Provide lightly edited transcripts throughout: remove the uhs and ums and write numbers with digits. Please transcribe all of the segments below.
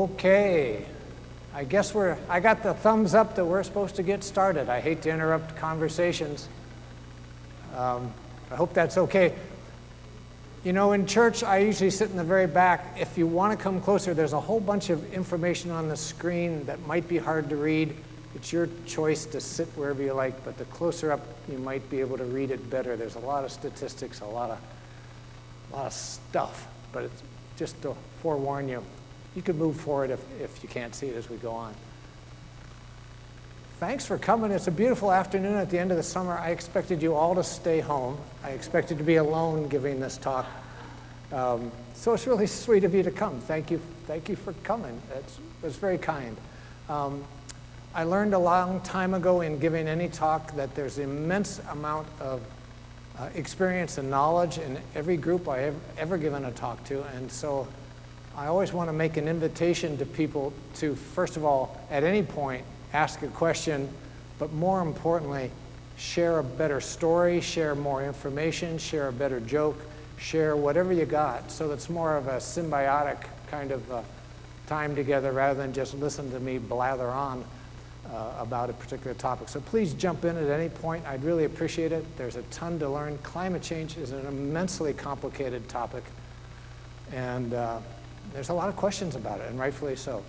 Okay, I guess I got the thumbs up that we're supposed to get started. I hate to interrupt conversations. I hope that's okay. You know, in church, I usually sit in the very back. If you want to come closer, there's a whole bunch of information on the screen that might be hard to read. It's your choice to sit wherever you like, but the closer up, you might be able to read it better. There's a lot of statistics, a lot of stuff, but it's just to forewarn you. You can move forward if you can't see it as we go on. Thanks for coming. It's a beautiful afternoon at the end of the summer. I expected you all to stay home. I expected to be alone giving this talk. So it's really sweet of you to come. Thank you for coming. It's very kind. I learned a long time ago in giving any talk that there's an immense amount of experience and knowledge in every group I have ever given a talk to, and so I always want to make an invitation to people to, first of all, at any point, ask a question, but more importantly, share a better story, share more information, share a better joke, share whatever you got, so it's more of a symbiotic kind of time together rather than just listen to me blather on about a particular topic. So please jump in at any point. I'd really appreciate it. There's a ton to learn. Climate change is an immensely complicated topic, and there's a lot of questions about it, and rightfully so.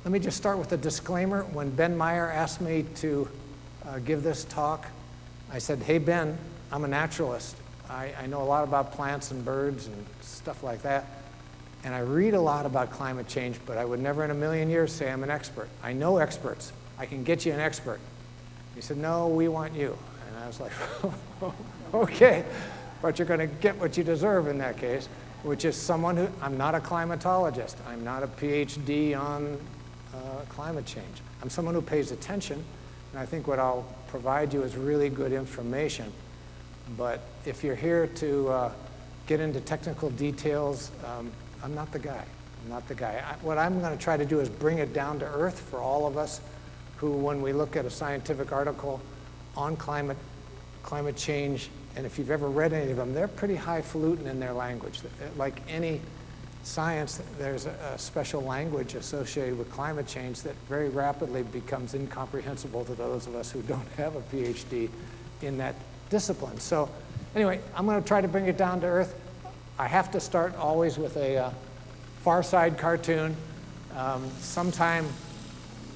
Let me just start with a disclaimer. When Ben Meyer asked me to give this talk, I said, hey, Ben, I'm a naturalist. I know a lot about plants and birds and stuff like that, and I read a lot about climate change, but I would never in a million years say I'm an expert. I know experts. I can get you an expert. He said, no, we want you. And I was like, okay. But you're going to get what you deserve in that case, which is someone who, I'm not a climatologist. I'm not a PhD on climate change. I'm someone who pays attention, and I think what I'll provide you is really good information. But if you're here to get into technical details, I'm not the guy. I'm not the guy. What I'm going to try to do is bring it down to earth for all of us who, when we look at a scientific article on climate change, and if you've ever read any of them, they're pretty highfalutin in their language. Like any science, there's a special language associated with climate change that very rapidly becomes incomprehensible to those of us who don't have a PhD in that discipline. So anyway, I'm going to try to bring it down to earth. I have to start always with a Far Side cartoon. Sometime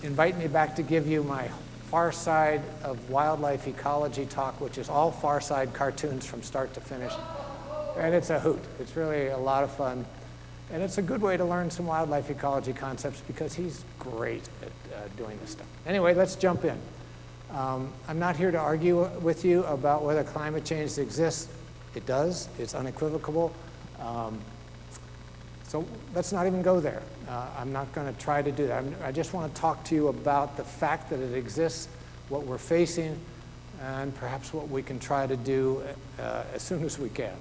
invite me back to give you my Far Side of Wildlife Ecology talk, which is all Far Side cartoons from start to finish. And it's a hoot. It's really a lot of fun. And it's a good way to learn some wildlife ecology concepts because he's great at doing this stuff. Anyway, let's jump in. I'm not here to argue with you about whether climate change exists. It does. It's unequivocal. So let's not even go there. I'm not going to try to do that. I just want to talk to you about the fact that it exists, what we're facing, and perhaps what we can try to do as soon as we can.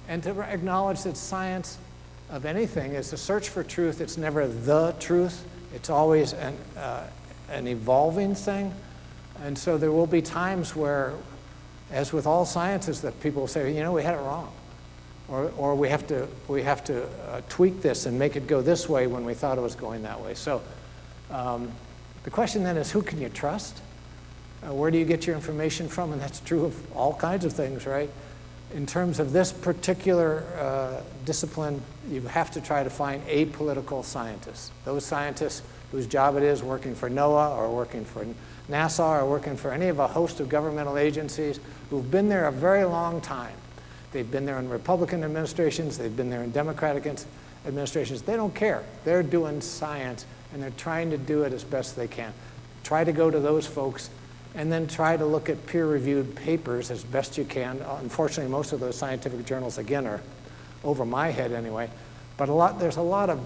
And to acknowledge that science of anything is a search for truth. It's never the truth. It's always an evolving thing. And so there will be times where, as with all sciences, that people will say, you know, we had it wrong. Or we have to tweak this and make it go this way when we thought it was going that way. So the question then is, who can you trust? Where do you get your information from? And that's true of all kinds of things, right? In terms of this particular discipline, you have to try to find apolitical scientists. Those scientists whose job it is working for NOAA or working for NASA or working for any of a host of governmental agencies who've been there a very long time. They've been there in Republican administrations. They've been there in Democratic administrations. They don't care. They're doing science, and they're trying to do it as best they can. Try to go to those folks, and then try to look at peer-reviewed papers as best you can. Unfortunately, most of those scientific journals, again, are over my head anyway. But there's a lot of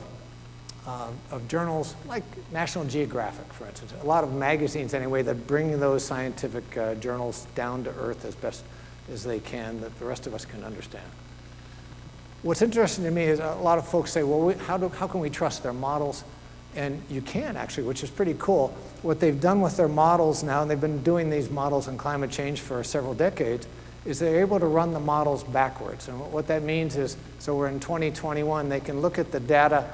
journals, like National Geographic, for instance, a lot of magazines anyway that bring those scientific journals down to earth as best as they can, that the rest of us can understand. What's interesting to me is a lot of folks say, well, how can we trust their models? And you can, actually, which is pretty cool. What they've done with their models now, and they've been doing these models on climate change for several decades, is they're able to run the models backwards. And what that means is, so we're in 2021, they can look at the data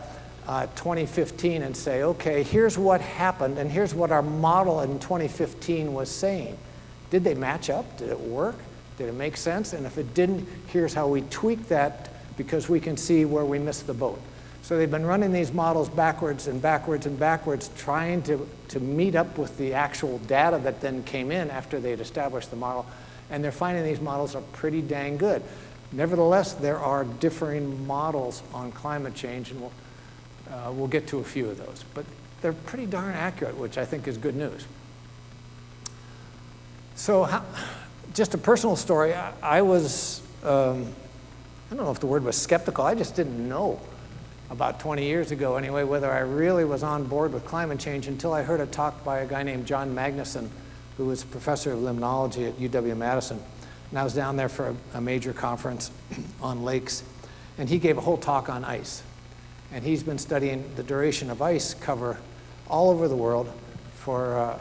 2015 and say, okay, here's what happened, and here's what our model in 2015 was saying. Did they match up? Did it work? Did it make sense? And if it didn't, here's how we tweak that, because we can see where we missed the boat. So they've been running these models backwards and backwards and backwards, trying to meet up with the actual data that then came in after they'd established the model. And they're finding these models are pretty dang good. Nevertheless, there are differing models on climate change, and we'll get to a few of those. But they're pretty darn accurate, which I think is good news. So just a personal story, I was, I don't know if the word was skeptical, I just didn't know about 20 years ago anyway, whether I really was on board with climate change until I heard a talk by a guy named John Magnuson, who was a professor of limnology at UW-Madison. And I was down there for a major conference on lakes, and he gave a whole talk on ice. And he's been studying the duration of ice cover all over the world for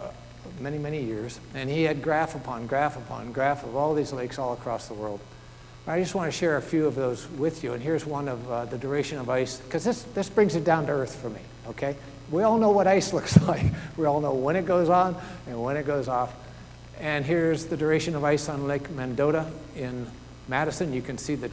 many, many years. And he had graph upon graph upon graph of all these lakes all across the world. I just want to share a few of those with you. And here's one of the duration of ice, because this brings it down to earth for me, okay? We all know what ice looks like. We all know when it goes on and when it goes off. And here's the duration of ice on Lake Mendota in Madison. You can see the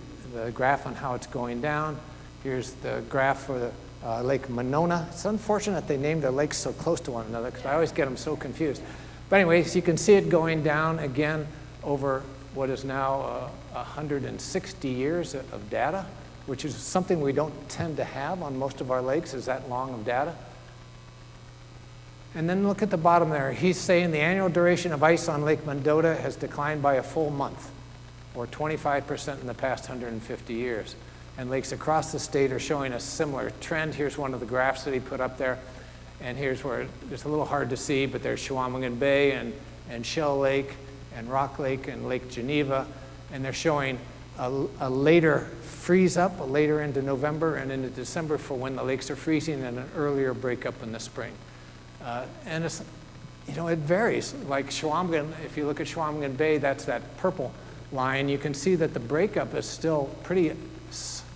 graph on how it's going down. Here's the graph for the Lake Monona. It's unfortunate they named their lakes so close to one another, because I always get them so confused. But anyways, you can see it going down again over what is now 160 years of data, which is something we don't tend to have on most of our lakes, is that long of data. And then look at the bottom there. He's saying the annual duration of ice on Lake Mendota has declined by a full month, or 25% in the past 150 years. And lakes across the state are showing a similar trend. Here's one of the graphs that he put up there. And here's where it's a little hard to see, but there's Chequamegon Bay and Shell Lake and Rock Lake and Lake Geneva. And they're showing a later freeze up, later into November and into December for when the lakes are freezing, and an earlier breakup in the spring. And it's, you know, it varies. Like Chequamegon, if you look at Chequamegon Bay, that's that purple line. You can see that the breakup is still pretty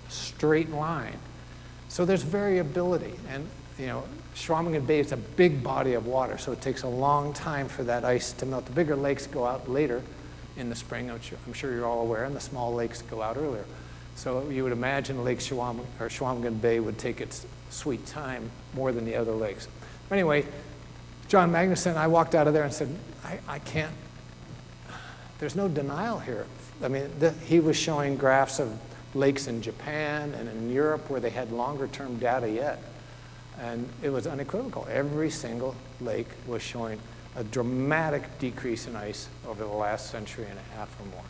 straight line. So there's variability. And, you know, Chequamegon Bay is a big body of water, so it takes a long time for that ice to melt. The bigger lakes go out later in the spring, which I'm sure you're all aware, and the small lakes go out earlier. So you would imagine Lake Chequamegon Bay would take its sweet time more than the other lakes. But anyway, John Magnuson, I walked out of there and said, I can't, there's no denial here. I mean, he was showing graphs of lakes in Japan and in Europe where they had longer term data yet. And it was unequivocal. Every single lake was showing a dramatic decrease in ice over the last century and a half or more.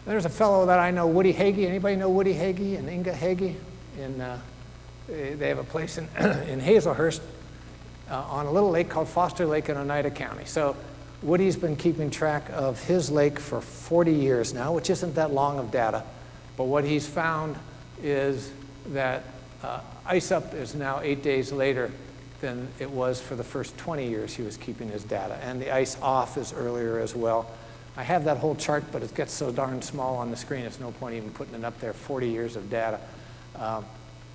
There's a fellow that I know, Woody Hagee. Anybody know Woody Hagee and Inga Hagee? They have a place in Hazelhurst on a little lake called Foster Lake in Oneida County. So Woody's been keeping track of his lake for 40 years now, which isn't that long of data. But what he's found is that ice up is now 8 days later than it was for the first 20 years he was keeping his data. And the ice off is earlier as well. I have that whole chart, but it gets so darn small on the screen, it's no point even putting it up there, 40 years of data.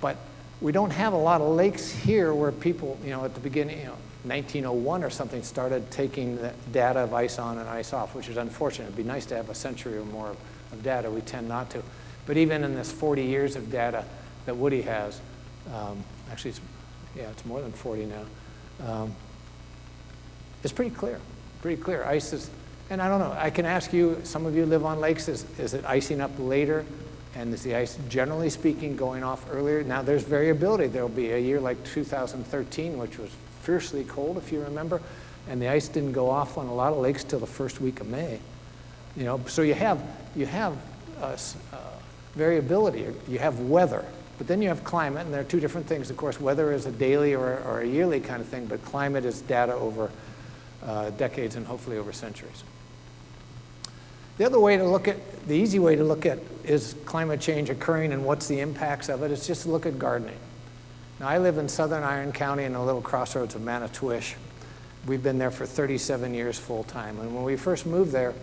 But we don't have a lot of lakes here where people, you know, at the beginning, you know, 1901 or something, started taking the data of ice on and ice off, which is unfortunate. It'd be nice to have a century or more of data. We tend not to. But even in this 40 years of data that Woody has, actually, it's more than 40 now, it's pretty clear, pretty clear. Ice is, and I don't know, I can ask you, some of you live on lakes, is it icing up later? And is the ice, generally speaking, going off earlier? Now, there's variability. There'll be a year like 2013, which was fiercely cold, if you remember, and the ice didn't go off on a lot of lakes till the first week of May. You know, so you have variability. You have weather, but then you have climate, and there are two different things. Of course, weather is a daily or a yearly kind of thing, but climate is data over decades and hopefully over centuries. The other way to look at, the easy way to look at is climate change occurring and what's the impacts of it, is just to look at gardening. Now, I live in southern Iron County in a little crossroads of Manitowish, We've been there for 37 years full time. And when we first moved there,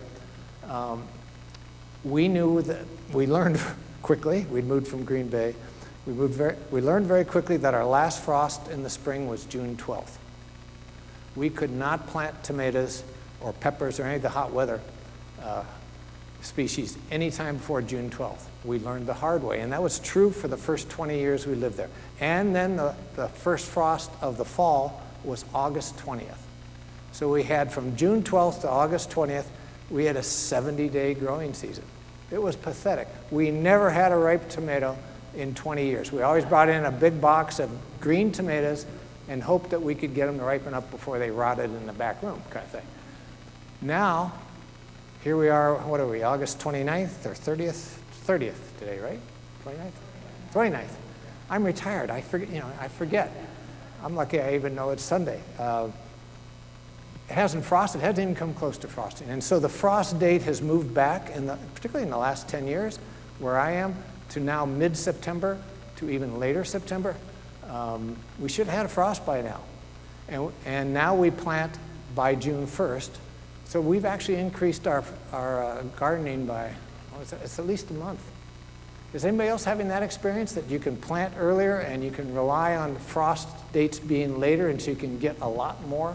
we knew that we learned quickly. We'd moved from Green Bay. We learned very quickly that our last frost in the spring was June 12th. We could not plant tomatoes or peppers or any of the hot weather species anytime before June 12th. We learned the hard way, and that was true for the first 20 years we lived there. And then the first frost of the fall was August 20th. So we had from June 12th to August 20th, we had a 70-day growing season. It was pathetic. We never had a ripe tomato in 20 years. We always brought in a big box of green tomatoes and hoped that we could get them to ripen up before they rotted in the back room, kind of thing. Now, here we are, what are we, August 29th or 30th? 30th today, right? 29th? 29th. I'm retired. I forget. I'm lucky I even know it's Sunday. It hasn't frosted. It hasn't even come close to frosting. And so the frost date has moved back, particularly in the last 10 years, where I am, to now mid-September, to even later September. We should have had a frost by now. And now we plant by June 1st. So we've actually increased our gardening by, it's at least a month. Is anybody else having that experience, that you can plant earlier and you can rely on frost dates being later and so you can get a lot more?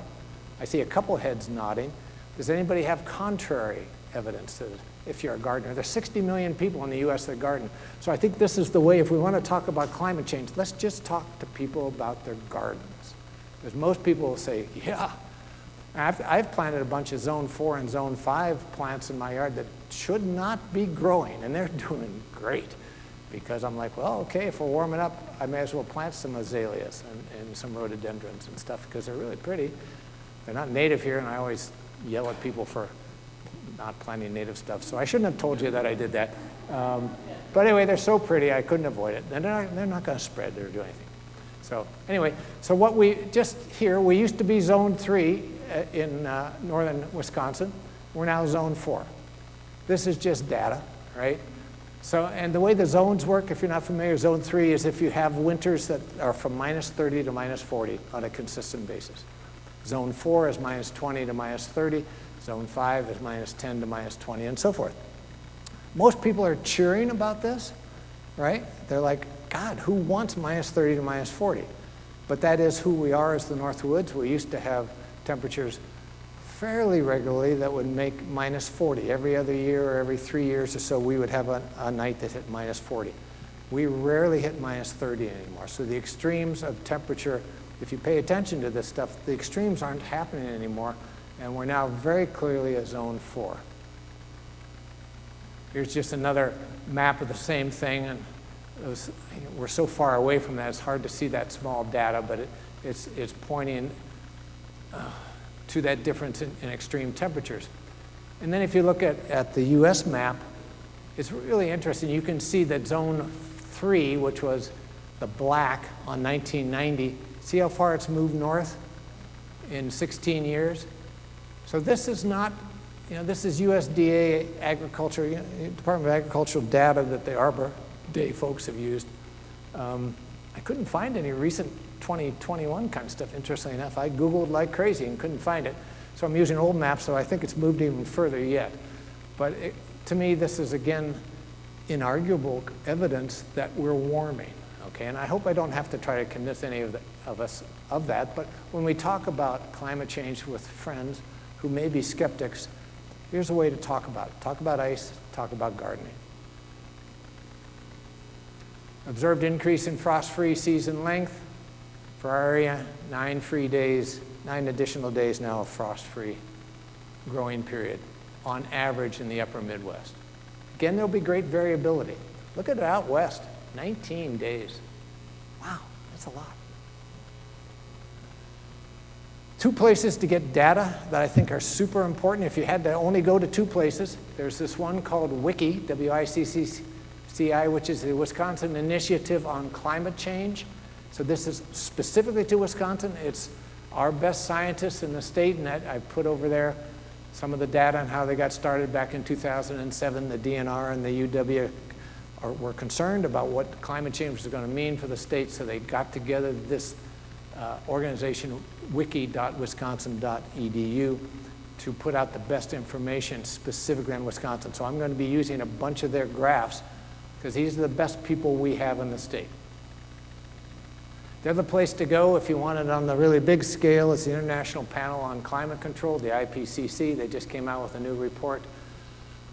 I see a couple heads nodding. Does anybody have contrary evidence to it if you're a gardener? There's 60 million people in the US that garden. So I think this is the way, if we want to talk about climate change, let's just talk to people about their gardens. Because most people will say, yeah. I've planted a bunch of zone 4 and zone 5 plants in my yard that should not be growing, and they're doing great. Because I'm like, well, okay, if we're warming up, I may as well plant some azaleas and some rhododendrons and stuff, because they're really pretty. They're not native here, and I always yell at people for not planting native stuff. So I shouldn't have told you that I did that. But anyway, they're so pretty, I couldn't avoid it. They're not going to spread or do anything. So anyway, so what we just here, we used to be zone 3 in northern Wisconsin. We're now zone 4. This is just data, right? So, and the way the zones work, if you're not familiar, zone 3 is if you have winters that are from -30 to -40 on a consistent basis. Zone 4 is -20 to -30. Zone 5 is -10 to -20, and so forth. Most people are cheering about this, right? They're like, God, who wants -30 to -40? But that is who we are as the Northwoods. We used to have temperatures fairly regularly that would make -40. Every other year or every 3 years or so, we would have a night that hit -40. We rarely hit -30 anymore. So the extremes of temperature, if you pay attention to this stuff, the extremes aren't happening anymore, and we're now very clearly a zone 4. Here's just another map of the same thing, and we're so far away from that, it's hard to see that small data, but it's pointing to that difference in extreme temperatures. And then if you look at the US map, it's really interesting. You can see that zone 3, which was the black on 1990, see how far it's moved north in 16 years? So this is not, this is USDA agriculture, Department of Agricultural data that the Arbor Day folks have used. I couldn't find any recent 2021 kind of stuff, interestingly enough. I Googled like crazy and couldn't find it. So I'm using old maps, so I think it's moved even further yet. But to me, this is, again, inarguable evidence that we're warming, okay? And I hope I don't have to try to convince any of us of that, but when we talk about climate change with friends who may be skeptics, here's a way to talk about it. Talk about ice, talk about gardening. Observed increase in frost-free season length. For our area, 9 additional days now of frost-free growing period, on average in the upper Midwest. Again, there'll be great variability. Look at it out west, 19 days. Wow, that's a lot. 2 places to get data that I think are super important. If you had to only go to 2 places, there's this one called WICCI, W-I-C-C-I, which is the Wisconsin Initiative on Climate Change. So this is specifically to Wisconsin. It's our best scientists in the state, and I put over there some of the data on how they got started back in 2007. The DNR and the UW were concerned about what climate change was going to mean for the state, so they got together this organization, wiki.wisconsin.edu, to put out the best information specifically on Wisconsin. So I'm going to be using a bunch of their graphs because these are the best people we have in the state. The other place to go if you want it on the really big scale is the International Panel on Climate Control, the IPCC. They just came out with a new report,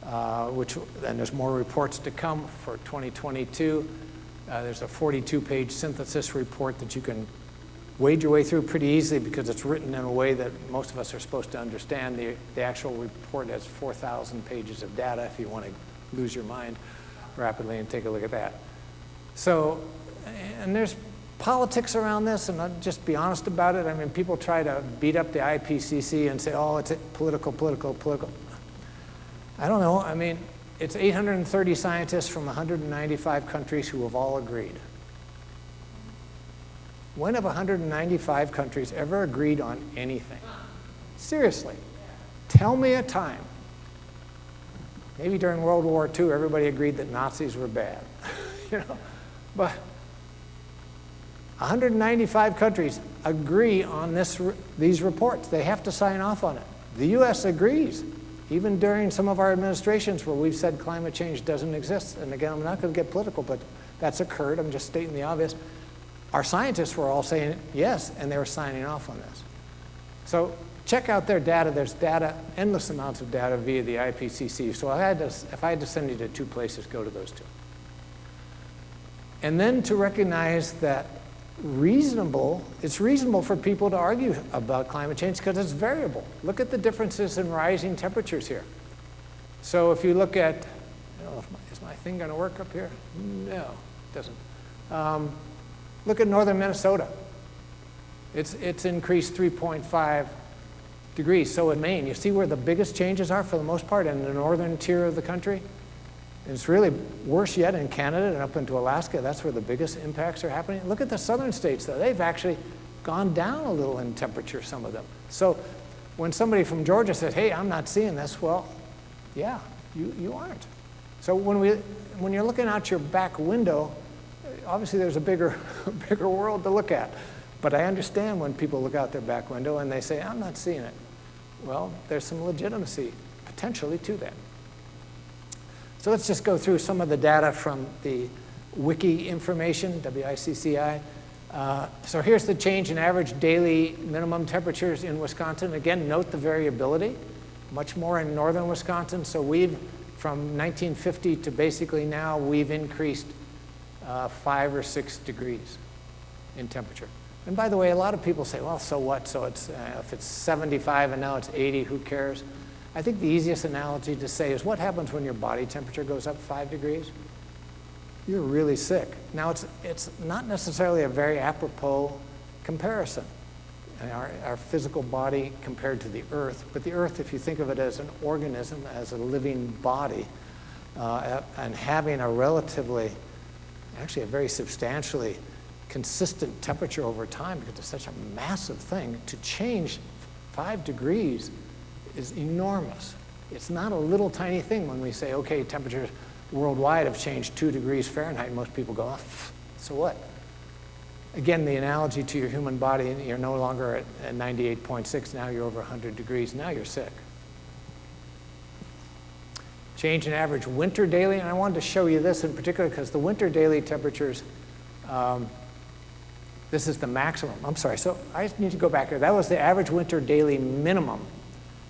and there's more reports to come for 2022. There's a 42-page synthesis report that you can wade your way through pretty easily because it's written in a way that most of us are supposed to understand. The actual report has 4,000 pages of data if you want to lose your mind rapidly and take a look at that. So, and there's politics around this, and I'll just be honest about it. I mean, people try to beat up the IPCC and say, oh, it's political. I don't know. I mean, it's 830 scientists from 195 countries who have all agreed. When have 195 countries ever agreed on anything? Seriously, tell me a time. Maybe during World War II, everybody agreed that Nazis were bad, but 195 countries agree on these reports. They have to sign off on it. The US agrees, even during some of our administrations where we've said climate change doesn't exist. And again, I'm not going to get political, but that's occurred. I'm just stating the obvious. Our scientists were all saying yes, and they were signing off on this. So check out their data. There's data, endless amounts of data via the IPCC. So if I had to send you to two places, go to those two. And then to recognize that it's reasonable for people to argue about climate change because it's variable. Look at the differences in rising temperatures here. So if you look at, is my thing going to work up here? No, it doesn't. Look at northern Minnesota. It's increased 3.5 degrees. So in Maine, you see where the biggest changes are for the most part in the northern tier of the country? And it's really worse yet in Canada and up into Alaska. That's where the biggest impacts are happening. Look at the southern states, though. They've actually gone down a little in temperature, some of them. So when somebody from Georgia says, hey, I'm not seeing this, well, yeah, you aren't. So when you're looking out your back window, obviously there's a bigger world to look at. But I understand when people look out their back window and they say, I'm not seeing it. Well, there's some legitimacy potentially to that. So let's just go through some of the data from the wiki information, WICCI. So here's the change in average daily minimum temperatures in Wisconsin. Again, note the variability, much more in northern Wisconsin. So from 1950 to basically now, we've increased 5 or 6 degrees in temperature. And by the way, a lot of people say, well, so what? So if it's 75 and now it's 80, who cares? I think the easiest analogy to say is what happens when your body temperature goes up 5 degrees? You're really sick. Now, it's not necessarily a very apropos comparison, our physical body compared to the Earth. But the Earth, if you think of it as an organism, as a living body, and having a relatively, actually a very substantially consistent temperature over time, because it's such a massive thing, to change 5 degrees is enormous. It's not a little tiny thing when we say, okay, temperatures worldwide have changed 2 degrees Fahrenheit. Most people go, oh, so what? Again, the analogy to your human body, you're no longer at 98.6, now you're over 100 degrees, now you're sick. Change in average winter daily, and I wanted to show you this in particular because the winter daily temperatures, this is the maximum. I'm sorry, so I need to go back here. That was the average winter daily minimum.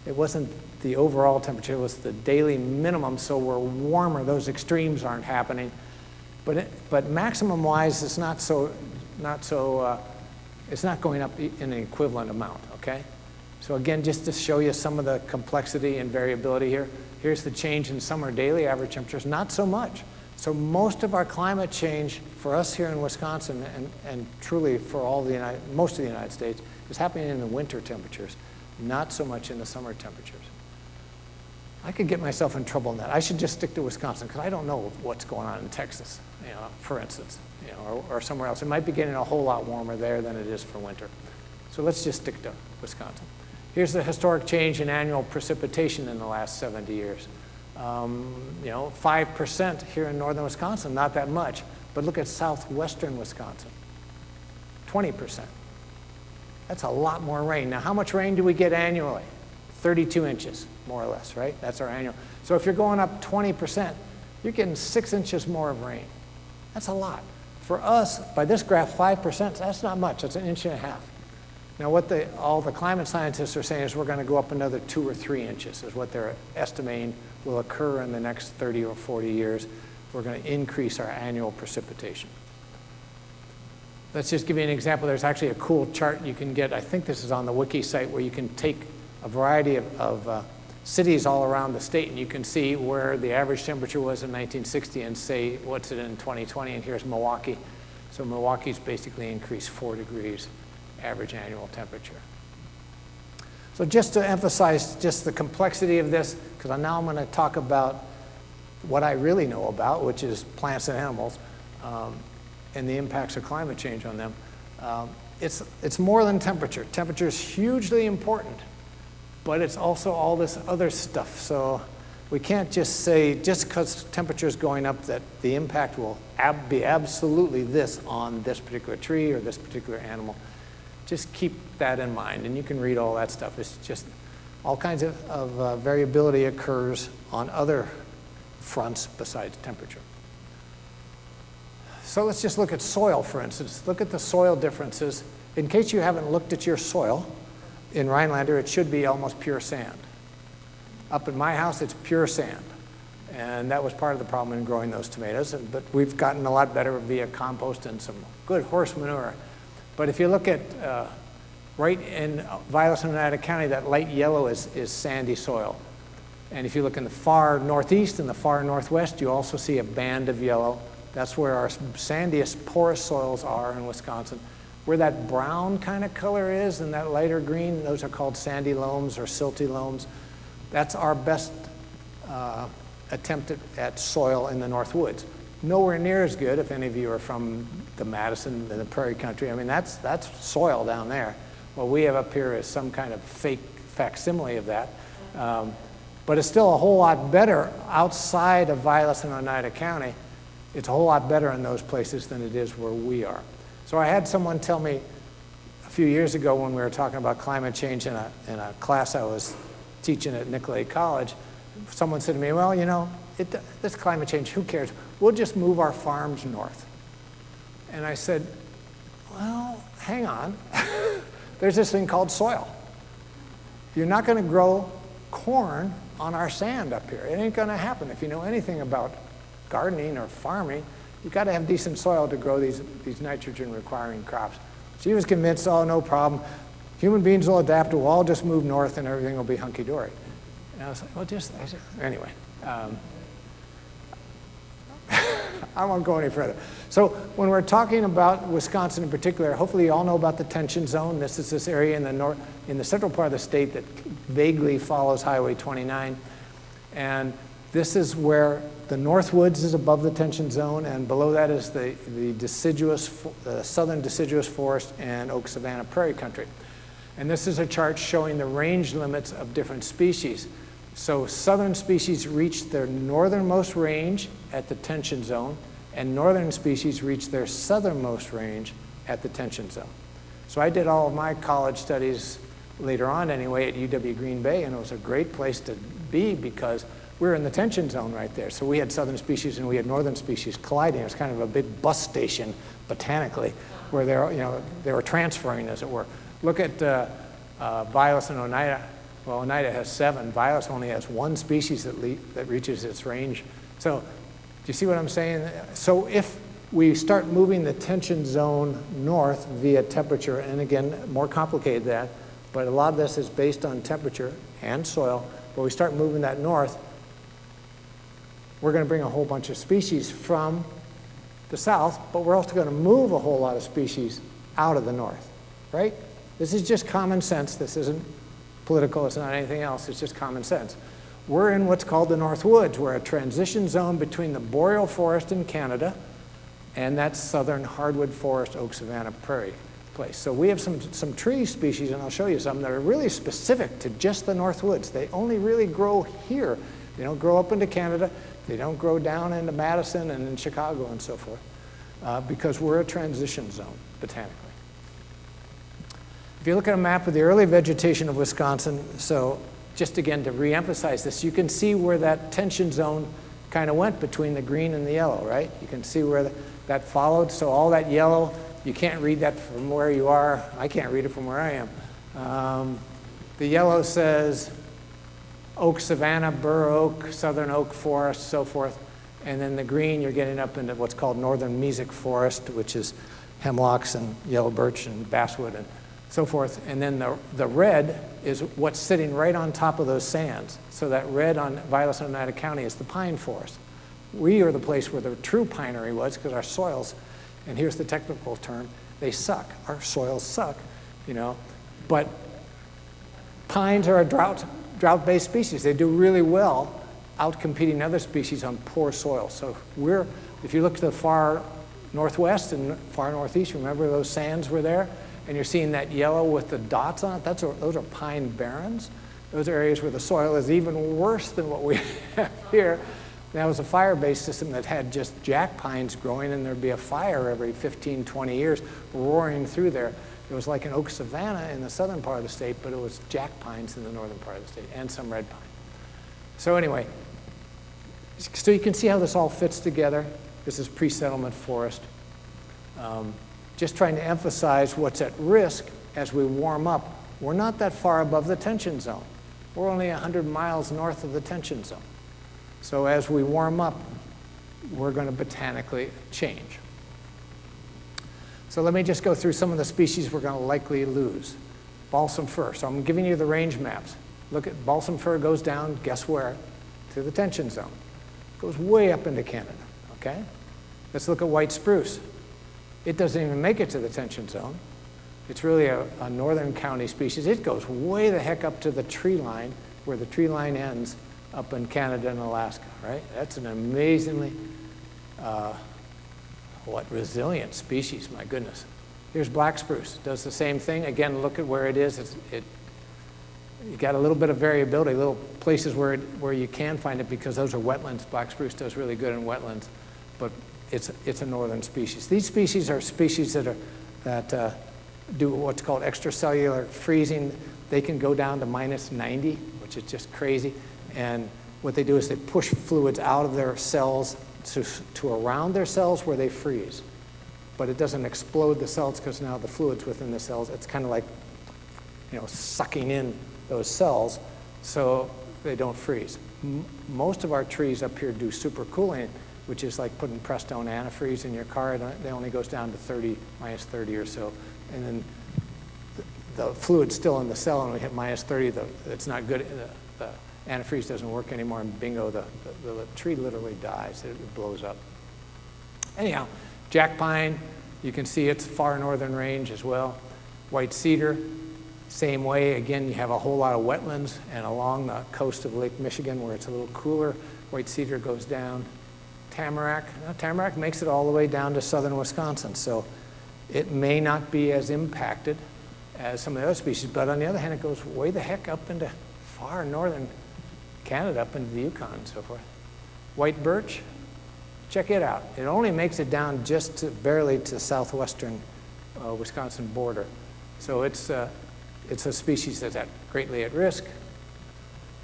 It wasn't the overall temperature, it was the daily minimum, so we're warmer. Those extremes aren't happening. But maximum-wise, it's it's not going up in an equivalent amount, okay? So again, just to show you some of the complexity and variability here, here's the change in summer daily average temperatures, not so much. So most of our climate change for us here in Wisconsin and truly for most of the United States is happening in the winter temperatures, not so much in the summer temperatures. I could get myself in trouble in that. I should just stick to Wisconsin because I don't know what's going on in Texas, for instance, or somewhere else. It might be getting a whole lot warmer there than it is for winter. So let's just stick to Wisconsin. Here's the historic change in annual precipitation in the last 70 years. 5% here in northern Wisconsin, not that much. But look at southwestern Wisconsin, 20%. That's a lot more rain. Now, how much rain do we get annually? 32 inches, more or less, right? That's our annual. So if you're going up 20%, you're getting 6 inches more of rain. That's a lot. For us, by this graph, 5%, that's not much. That's 1.5 inches. Now, what all the climate scientists are saying is we're going to go up another 2 or 3 inches is what they're estimating will occur in the next 30 or 40 years. We're going to increase our annual precipitation. Let's just give you an example. There's actually a cool chart you can get. I think this is on the wiki site where you can take a variety of cities all around the state, and you can see where the average temperature was in 1960 and say, what's it in 2020? And here's Milwaukee. So Milwaukee's basically increased 4 degrees average annual temperature. So just to emphasize just the complexity of this, because now I'm going to talk about what I really know about, which is plants and animals, and the impacts of climate change on them. It's more than temperature. Temperature is hugely important, but it's also all this other stuff. So we can't just say, just because temperature is going up, that the impact will be absolutely this on this particular tree or this particular animal. Just keep that in mind, and you can read all that stuff. It's just all kinds of variability occurs on other fronts besides temperature. So let's just look at soil, for instance. Look at the soil differences. In case you haven't looked at your soil, in Rhinelander, it should be almost pure sand. Up at my house, it's pure sand. And that was part of the problem in growing those tomatoes. But we've gotten a lot better via compost and some good horse manure. But if you look at right in Vilas and Oneida County, that light yellow is sandy soil. And if you look in the far northeast and the far northwest, you also see a band of yellow. That's where our sandiest, porous soils are in Wisconsin. Where that brown kind of color is and that lighter green, those are called sandy loams or silty loams. That's our best attempt at soil in the Northwoods. Nowhere near as good, if any of you are from the Madison and the Prairie Country. I mean, that's soil down there. What we have up here is some kind of fake facsimile of that. But it's still a whole lot better outside of Vilas and Oneida County. It's a whole lot better in those places than it is where we are. So I had someone tell me a few years ago when we were talking about climate change in a class I was teaching at Nicolet College, someone said to me, well, you know, this climate change, who cares? We'll just move our farms north. And I said, well, hang on. There's this thing called soil. You're not going to grow corn on our sand up here. It ain't going to happen. If you know anything about gardening or farming, you've got to have decent soil to grow these nitrogen-requiring crops. She was convinced, oh, no problem. Human beings will adapt. We'll all just move north and everything will be hunky-dory. And I was like, well, anyway. I won't go any further. So when we're talking about Wisconsin in particular, hopefully you all know about the tension zone. This is this area in the central part of the state that vaguely follows Highway 29. And this is where the Northwoods is above the tension zone, and below that is the southern deciduous forest and oak savanna prairie country. And this is a chart showing the range limits of different species. So southern species reach their northernmost range at the tension zone, and northern species reach their southernmost range at the tension zone. So I did all of my college studies later on anyway at UW Green Bay, and it was a great place to be because we're in the tension zone right there. So we had southern species and we had northern species colliding. It was kind of a big bus station botanically where they were transferring, as it were. Look at Vilas and Oneida. Well, Oneida has 7. Vilas only has 1 species that reaches its range. So do you see what I'm saying? So if we start moving the tension zone north via temperature, and again, more complicated than that, but a lot of this is based on temperature and soil, but we start moving that north, we're going to bring a whole bunch of species from the south, but we're also going to move a whole lot of species out of the north, right? This is just common sense. This isn't political. It's not anything else. It's just common sense. We're in what's called the Northwoods. We're a transition zone between the boreal forest in Canada and that southern hardwood forest, oak savanna prairie place. So we have some tree species, and I'll show you some that are really specific to just the Northwoods. They only really grow here. They don't grow up into Canada. They don't grow down into Madison and in Chicago and so forth, because we're a transition zone botanically. If If you look at a map of the early vegetation of Wisconsin, so just again to reemphasize this, you can see where that tension zone kind of went between the green and the yellow, right? You can see where that followed. So all that yellow, you can't read that from where you are. I can't read it from where I am. The yellow says oak savanna, bur oak, southern oak forest, so forth. And then the green, you're getting up into what's called northern mesic forest, which is hemlocks and yellow birch and basswood and so forth. And then the red is what's sitting right on top of those sands. So that red on Vilas and Oneida County is the pine forest. We are the place where the true pinery was, because our soils, and here's the technical term, they suck. Our soils suck, you know. But pines are a drought-based species. They do really well outcompeting other species on poor soil. So if you look to the far northwest and far northeast, remember those sands were there? And you're seeing that yellow with the dots on it, those are pine barrens. Those are areas where the soil is even worse than what we have here. That was a fire-based system that had just jack pines growing, and there'd be a fire every 15, 20 years roaring through there. It was like an oak savanna in the southern part of the state, but it was jack pines in the northern part of the state, and some red pine. So anyway, so you can see how this all fits together. This is pre-settlement forest. Just trying to emphasize what's at risk as we warm up. We're not that far above the tension zone. We're only 100 miles north of the tension zone. So as we warm up, we're going to botanically change. So let me just go through some of the species we're going to likely lose. Balsam fir. So I'm giving you the range maps. Look at balsam fir goes down, guess where? To the tension zone. Goes way up into Canada, okay? Let's look at white spruce. It doesn't even make it to the tension zone. It's really a northern county species. It goes way the heck up to the tree line, where the tree line ends up in Canada and Alaska, right? That's an amazingly, resilient species, my goodness. Here's black spruce. It does the same thing. Again, look at where it is. You got a little bit of variability, little places where you can find it, because those are wetlands. Black spruce does really good in wetlands, but it's a northern species. These species are species that do what's called extracellular freezing. They can go down to minus 90, which is just crazy. And what they do is they push fluids out of their cells to around their cells where they freeze. But it doesn't explode the cells, because now the fluids within the cells, it's kind of like, sucking in those cells so they don't freeze. Most of our trees up here do supercooling, which is like putting Prestone antifreeze in your car. It only goes down to minus 30 or so. And then the fluid's still in the cell, and we hit minus 30, it's not good. The antifreeze doesn't work anymore, and bingo, the tree literally dies. It blows up. Anyhow, jack pine, you can see it's far northern range as well. White cedar, same way. Again, you have a whole lot of wetlands, and along the coast of Lake Michigan, where it's a little cooler, white cedar goes down. Tamarack makes it all the way down to southern Wisconsin, so it may not be as impacted as some of the other species, but on the other hand, it goes way the heck up into far northern Canada, up into the Yukon and so forth. White birch, check it out. It only makes it down just barely to southwestern Wisconsin border. So it's a species that's greatly at risk.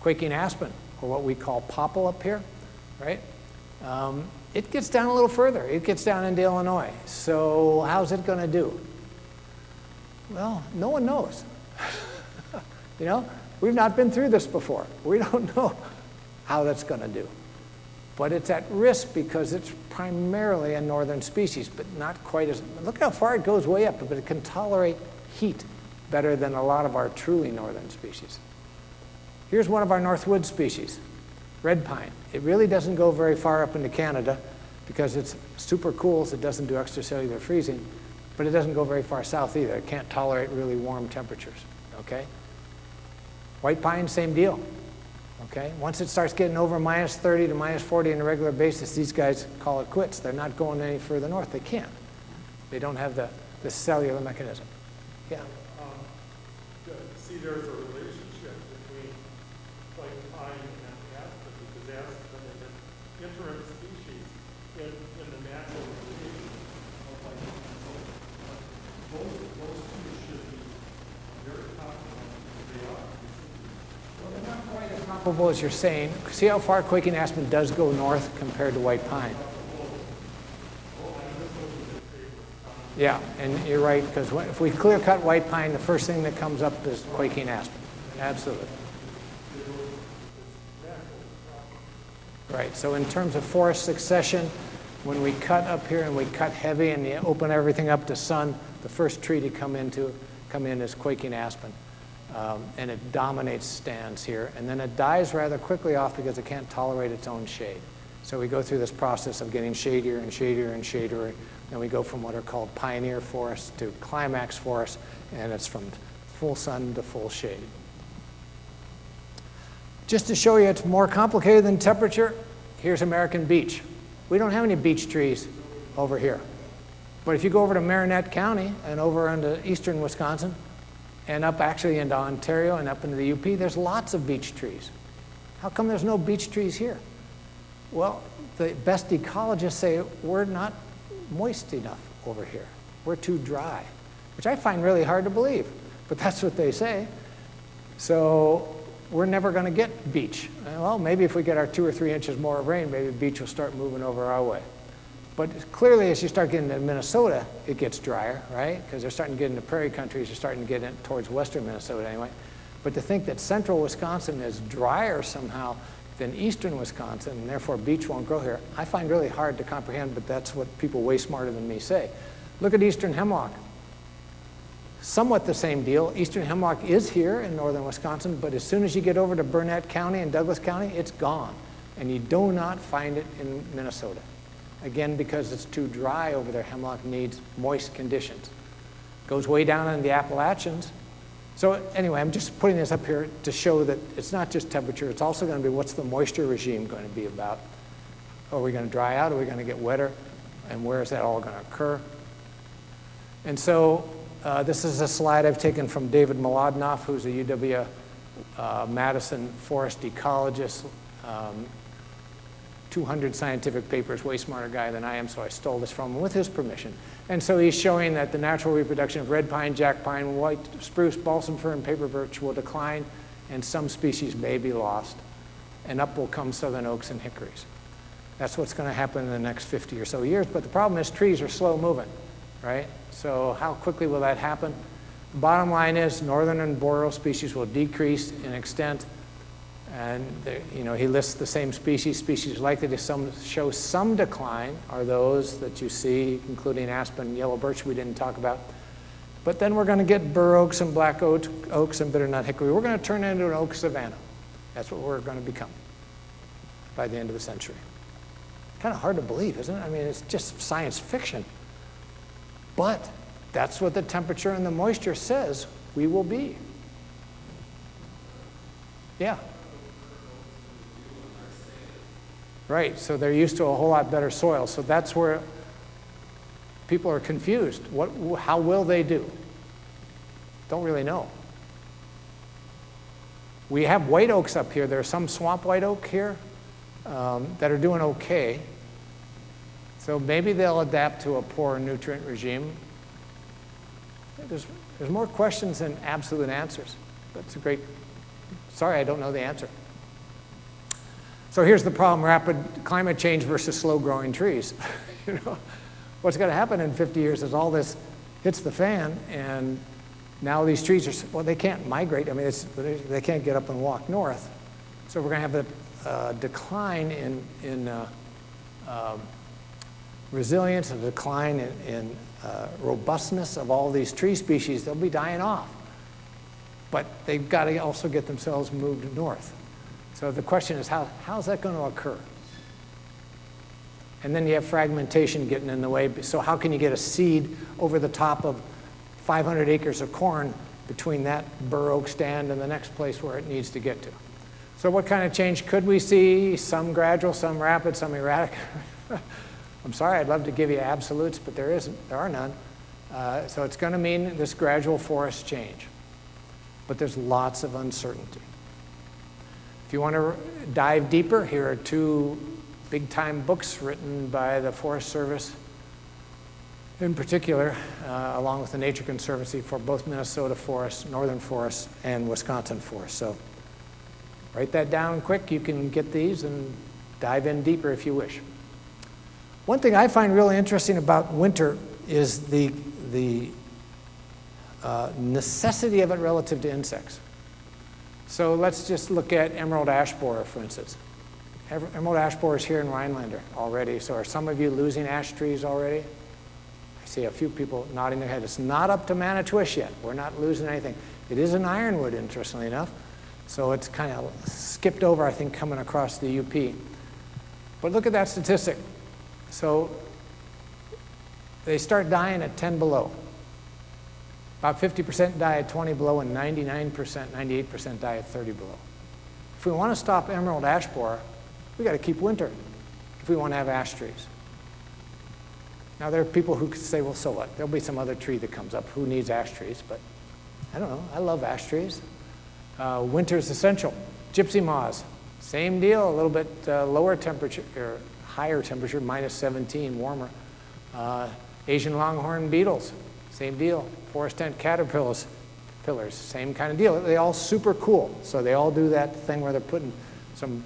Quaking aspen, or what we call popple up here, right? It gets down a little further. It gets down into Illinois. So how's it going to do? Well, no one knows. We've not been through this before. We don't know how that's going to do. But it's at risk because it's primarily a northern species, but not quite as, look how far it goes way up, but it can tolerate heat better than a lot of our truly northern species. Here's one of our Northwoods species, red pine. It really doesn't go very far up into Canada because it's super cool, so it doesn't do extracellular freezing, but it doesn't go very far south either. It can't tolerate really warm temperatures, okay? White pine, same deal, okay? Once it starts getting over minus 30 to minus 40 on a regular basis, these guys call it quits. They're not going any further north. They can't. They don't have the cellular mechanism. Yeah? See, there's a relationship between white pine and aspen, because aspen is an interim species in the natural rotation of white pine. So those two should be comparable as you're saying. See how far quaking aspen does go north compared to white pine? Yeah, and you're right, because if we clear cut white pine, the first thing that comes up is quaking aspen. Absolutely. Right, so in terms of forest succession, when we cut up here and we cut heavy and you open everything up to sun, the first tree to come in is quaking aspen. And it dominates stands here. And then it dies rather quickly off because it can't tolerate its own shade. So we go through this process of getting shadier and shadier and shadier. Then we go from what are called pioneer forests to climax forests, and it's from full sun to full shade. Just to show you it's more complicated than temperature, here's American beech. We don't have any beech trees over here. But if you go over to Marinette County and over into eastern Wisconsin and up actually into Ontario and up into the UP, there's lots of beech trees. How come there's no beech trees here? Well, the best ecologists say we're not moist enough over here. We're too dry, which I find really hard to believe, but that's what they say. So we're never going to get beech. Well, maybe if we get our 2 or 3 inches more of rain, maybe beech will start moving over our way. But clearly, as you start getting to Minnesota, it gets drier, right? Because they're starting to get into prairie countries, you're starting to get in towards western Minnesota anyway. But to think that central Wisconsin is drier somehow than eastern Wisconsin, and therefore beech won't grow here, I find really hard to comprehend, but that's what people way smarter than me say. Look at eastern hemlock. Somewhat the same deal. Eastern hemlock is here in northern Wisconsin, but as soon as you get over to Burnett County and Douglas County, it's gone. And you do not find it in Minnesota. Again, because it's too dry over there, hemlock needs moist conditions. Goes way down in the Appalachians. So anyway, I'm just putting this up here to show that it's not just temperature, it's also going to be what's the moisture regime going to be about. Are we going to dry out? Are we going to get wetter? And where is that all going to occur? And so this is a slide I've taken from David Mlodinow, who's a UW-Madison forest ecologist. 200 scientific papers, way smarter guy than I am, so I stole this from him with his permission. And so he's showing that the natural reproduction of red pine, jack pine, white spruce, balsam fir, and paper birch will decline, and some species may be lost. And up will come southern oaks and hickories. That's what's going to happen in the next 50 or so years, but the problem is trees are slow moving, right? So how quickly will that happen? The bottom line is northern and boreal species will decrease in extent. And he lists the same species. Species likely to show some decline are those that you see, including aspen and yellow birch we didn't talk about. But then we're going to get bur oaks and black oaks and bitternut hickory. We're going to turn into an oak savanna. That's what we're going to become by the end of the century. Kind of hard to believe, isn't it? I mean, it's just science fiction. But that's what the temperature and the moisture says we will be. Yeah. Right, so they're used to a whole lot better soil. So that's where people are confused. How will they do? Don't really know. We have white oaks up here. There's some swamp white oak here that are doing okay. So maybe they'll adapt to a poor nutrient regime. There's more questions than absolute answers. That's a great, sorry, I don't know the answer. So here's the problem, rapid climate change versus slow-growing trees. What's going to happen in 50 years is all this hits the fan, and now these trees are, well, they can't migrate. I mean, they can't get up and walk north. So we're going to have a decline in resilience, a decline in robustness of all these tree species. They'll be dying off. But they've got to also get themselves moved north. So the question is, how's that going to occur? And then you have fragmentation getting in the way. So how can you get a seed over the top of 500 acres of corn between that bur oak stand and the next place where it needs to get to? So what kind of change could we see? Some gradual, some rapid, some erratic. I'm sorry, I'd love to give you absolutes, but there are none. So it's going to mean this gradual forest change. But there's lots of uncertainty. If you want to dive deeper, here are 2 big-time books written by the Forest Service, in particular, along with the Nature Conservancy for both Minnesota forests, northern forests, and Wisconsin forests. So Write that down quick. You can get these and dive in deeper if you wish. One thing I find really interesting about winter is the necessity of it relative to insects. So let's just look at emerald ash borer, for instance. Emerald ash borer is here in Rhinelander already. So are some of you losing ash trees already? I see a few people nodding their head. It's not up to Manitouish yet. We're not losing anything. It is an ironwood, interestingly enough. So it's kind of skipped over, I think, coming across the UP. But look at that statistic. So they start dying at 10 below. About 50% die at 20 below, and 99%, 98% die at 30 below. If we want to stop emerald ash borer, we got to keep winter if we want to have ash trees. Now, there are people who could say, well, so what? There'll be some other tree that comes up. Who needs ash trees? But I don't know. I love ash trees. Winter is essential. Gypsy moths, same deal, a little bit lower temperature, or higher temperature, minus 17, warmer. Asian longhorn beetles, same deal. Forest ant caterpillars, same kind of deal. They all super cool. So they all do that thing where they're putting some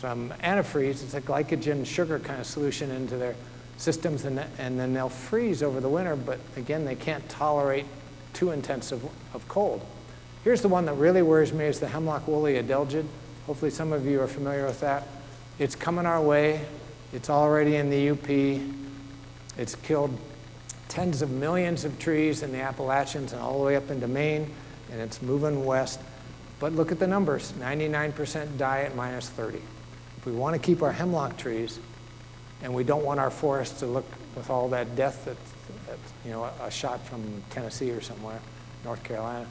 antifreeze, it's a glycogen sugar kind of solution into their systems, and then they'll freeze over the winter, but again, they can't tolerate too intense of cold. Here's the one that really worries me, is the hemlock woolly adelgid. Hopefully some of you are familiar with that. It's coming our way. It's already in the UP. It's killed tens of millions of trees in the Appalachians and all the way up into Maine, and it's moving west. But look at the numbers, 99% die at minus 30. If we want to keep our hemlock trees, and we don't want our forests to look with all that death that a shot from Tennessee or somewhere, North Carolina,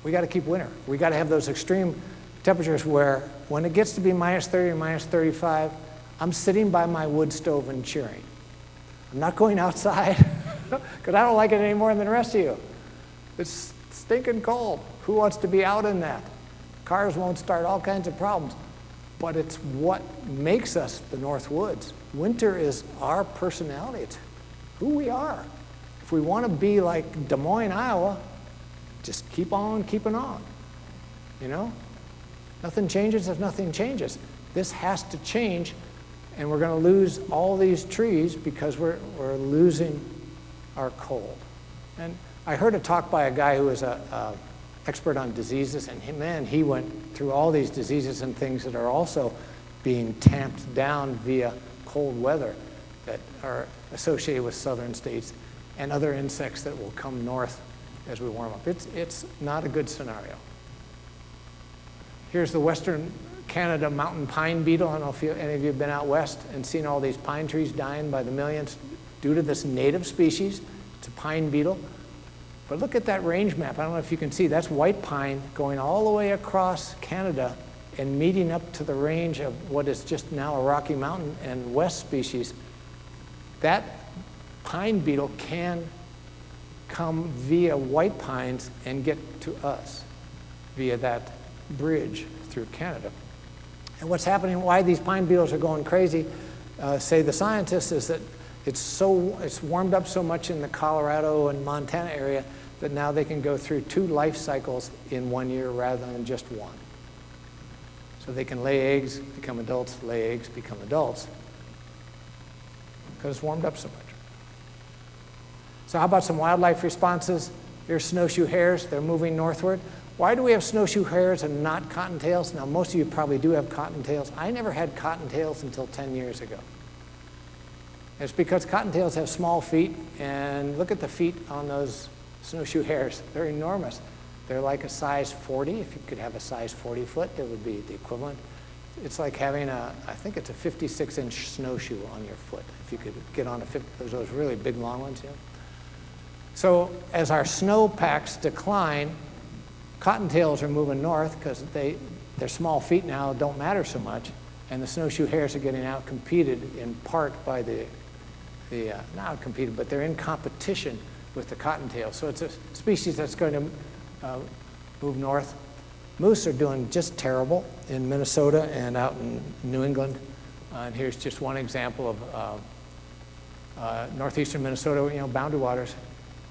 we got to keep winter. We got to have those extreme temperatures where when it gets to be minus 30 or minus 35, I'm sitting by my wood stove and cheering. I'm not going outside because I don't like it any more than the rest of you. It's stinking cold. Who wants to be out in that? Cars won't start, all kinds of problems. But it's what makes us the Northwoods. Winter is our personality. It's who we are. If we want to be like Des Moines, Iowa, just keep on keeping on. Nothing changes if nothing changes. This has to change, and we're going to lose all these trees because we're losing our cold. And I heard a talk by a guy who was an expert on diseases, and he went through all these diseases and things that are also being tamped down via cold weather that are associated with southern states and other insects that will come north as we warm up. It's not a good scenario. Here's the Western Canada mountain pine beetle. I don't know if any of you have been out west and seen all these pine trees dying by the millions due to this native species. It's a pine beetle. But look at that range map. I don't know if you can see. That's white pine going all the way across Canada and meeting up to the range of what is just now a Rocky Mountain and West species. That pine beetle can come via white pines and get to us via that bridge through Canada. And what's happening, why these pine beetles are going crazy, say the scientists, is that it's warmed up so much in the Colorado and Montana area that now they can go through 2 life cycles in 1 year rather than just 1. So they can lay eggs, become adults, lay eggs, become adults, because it's warmed up so much. So how about some wildlife responses? Here's snowshoe hares. They're moving northward. Why do we have snowshoe hares and not cottontails? Now, most of you probably do have cottontails. I never had cottontails until 10 years ago. It's because cottontails have small feet, and look at the feet on those snowshoe hares. They're enormous. They're like a size 40. If you could have a size 40 foot, it would be the equivalent. It's like having I think it's a 56-inch snowshoe on your foot. If you could get on those really big, long ones, So as our snow packs decline, cottontails are moving north because their small feet now don't matter so much, and the snowshoe hares are getting out-competed in part by not out-competed, but they're in competition with the cottontail. So it's a species that's going to move north. Moose are doing just terrible in Minnesota and out in New England. And here's just one example of northeastern Minnesota, boundary waters.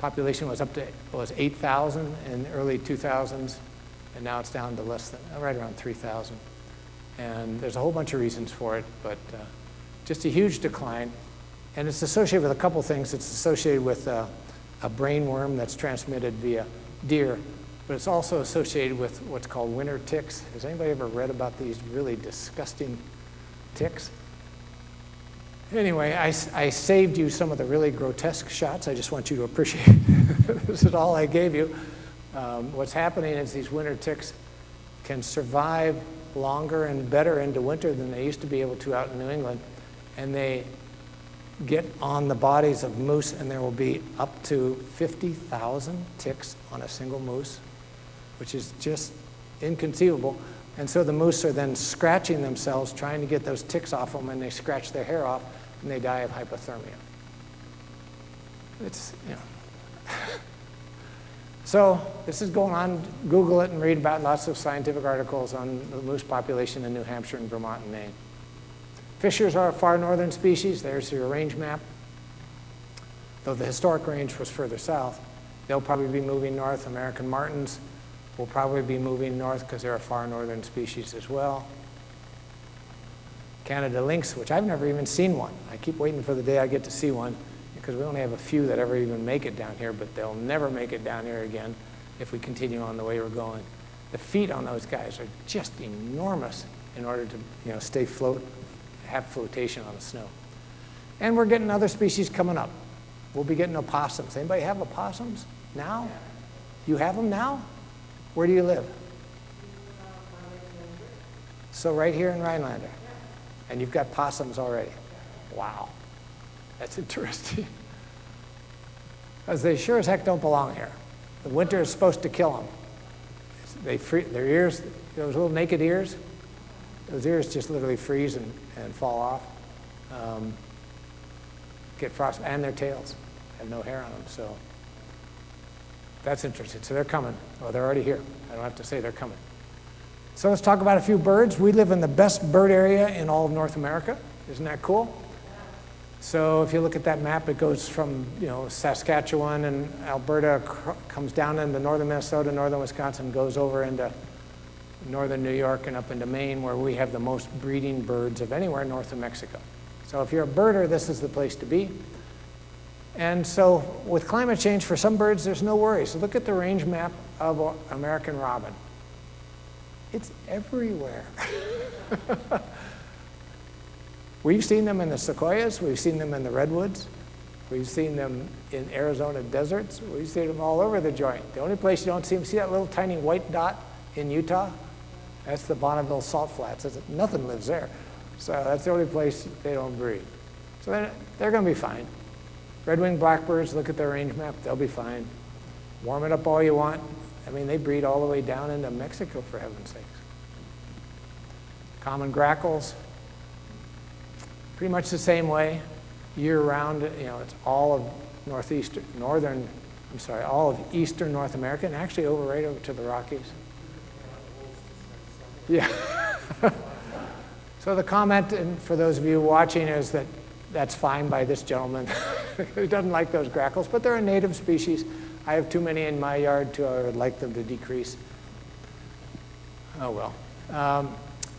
Population was 8,000 in the early 2000s, and now it's down to less than, right around 3,000. And there's a whole bunch of reasons for it, but just a huge decline. And it's associated with a couple things. It's associated with a brain worm that's transmitted via deer, but it's also associated with what's called winter ticks. Has anybody ever read about these really disgusting ticks? Anyway, I saved you some of the really grotesque shots. I just want you to appreciate this is all I gave you. What's happening is these winter ticks can survive longer and better into winter than they used to be able to out in New England. And they get on the bodies of moose, and there will be up to 50,000 ticks on a single moose, which is just inconceivable. And so the moose are then scratching themselves, trying to get those ticks off them, and they scratch their hair off, and they die of hypothermia. It's, you know. So this is going on. Google it and read about lots of scientific articles on the moose population in New Hampshire and Vermont and Maine. Fishers are a far northern species. There's your range map. Though the historic range was further south, they'll probably be moving north. American martens will probably be moving north because they're a far northern species as well. Canada lynx, which I've never even seen one. I keep waiting for the day I get to see one because we only have a few that ever even make it down here, but they'll never make it down here again if we continue on the way we're going. The feet on those guys are just enormous in order to, you know, have flotation on the snow. And we're getting other species coming up. We'll be getting opossums. Anybody have opossums now? You have them now? Where do you live? So right here in Rhinelander. And you've got possums already. Wow. That's interesting. Because they sure as heck don't belong here. The winter is supposed to kill them. Their ears, those little naked ears, those ears just literally freeze and fall off. Get frost, and their tails have no hair on them. So that's interesting. So they're coming. Well, they're already here. I don't have to say they're coming. So let's talk about a few birds. We live in the best bird area in all of North America. Isn't that cool? So if you look at that map, it goes from, you know, Saskatchewan and Alberta, comes down into northern Minnesota, northern Wisconsin, goes over into northern New York and up into Maine, where we have the most breeding birds of anywhere north of Mexico. So if you're a birder, this is the place to be. And so with climate change, for some birds, there's no worries. So look at the range map of American robin. It's everywhere. We've seen them in the sequoias. We've seen them in the redwoods. We've seen them in Arizona deserts. We've seen them all over the joint. The only place you don't see them, see that little tiny white dot in Utah? That's the Bonneville Salt Flats. Nothing lives there. So that's the only place they don't breed. So they're going to be fine. Red-winged blackbirds, look at their range map. They'll be fine. Warm it up all you want. I mean, they breed all the way down into Mexico, for heaven's sakes. Common grackles, pretty much the same way, year-round. You know, it's all of all of eastern North America, and actually right over to the Rockies. Yeah. So the comment, and for those of you watching, is that that's fine by this gentleman. He doesn't like those grackles, but they're a native species. I have too many in my yard, too. I would like them to decrease. Oh, well.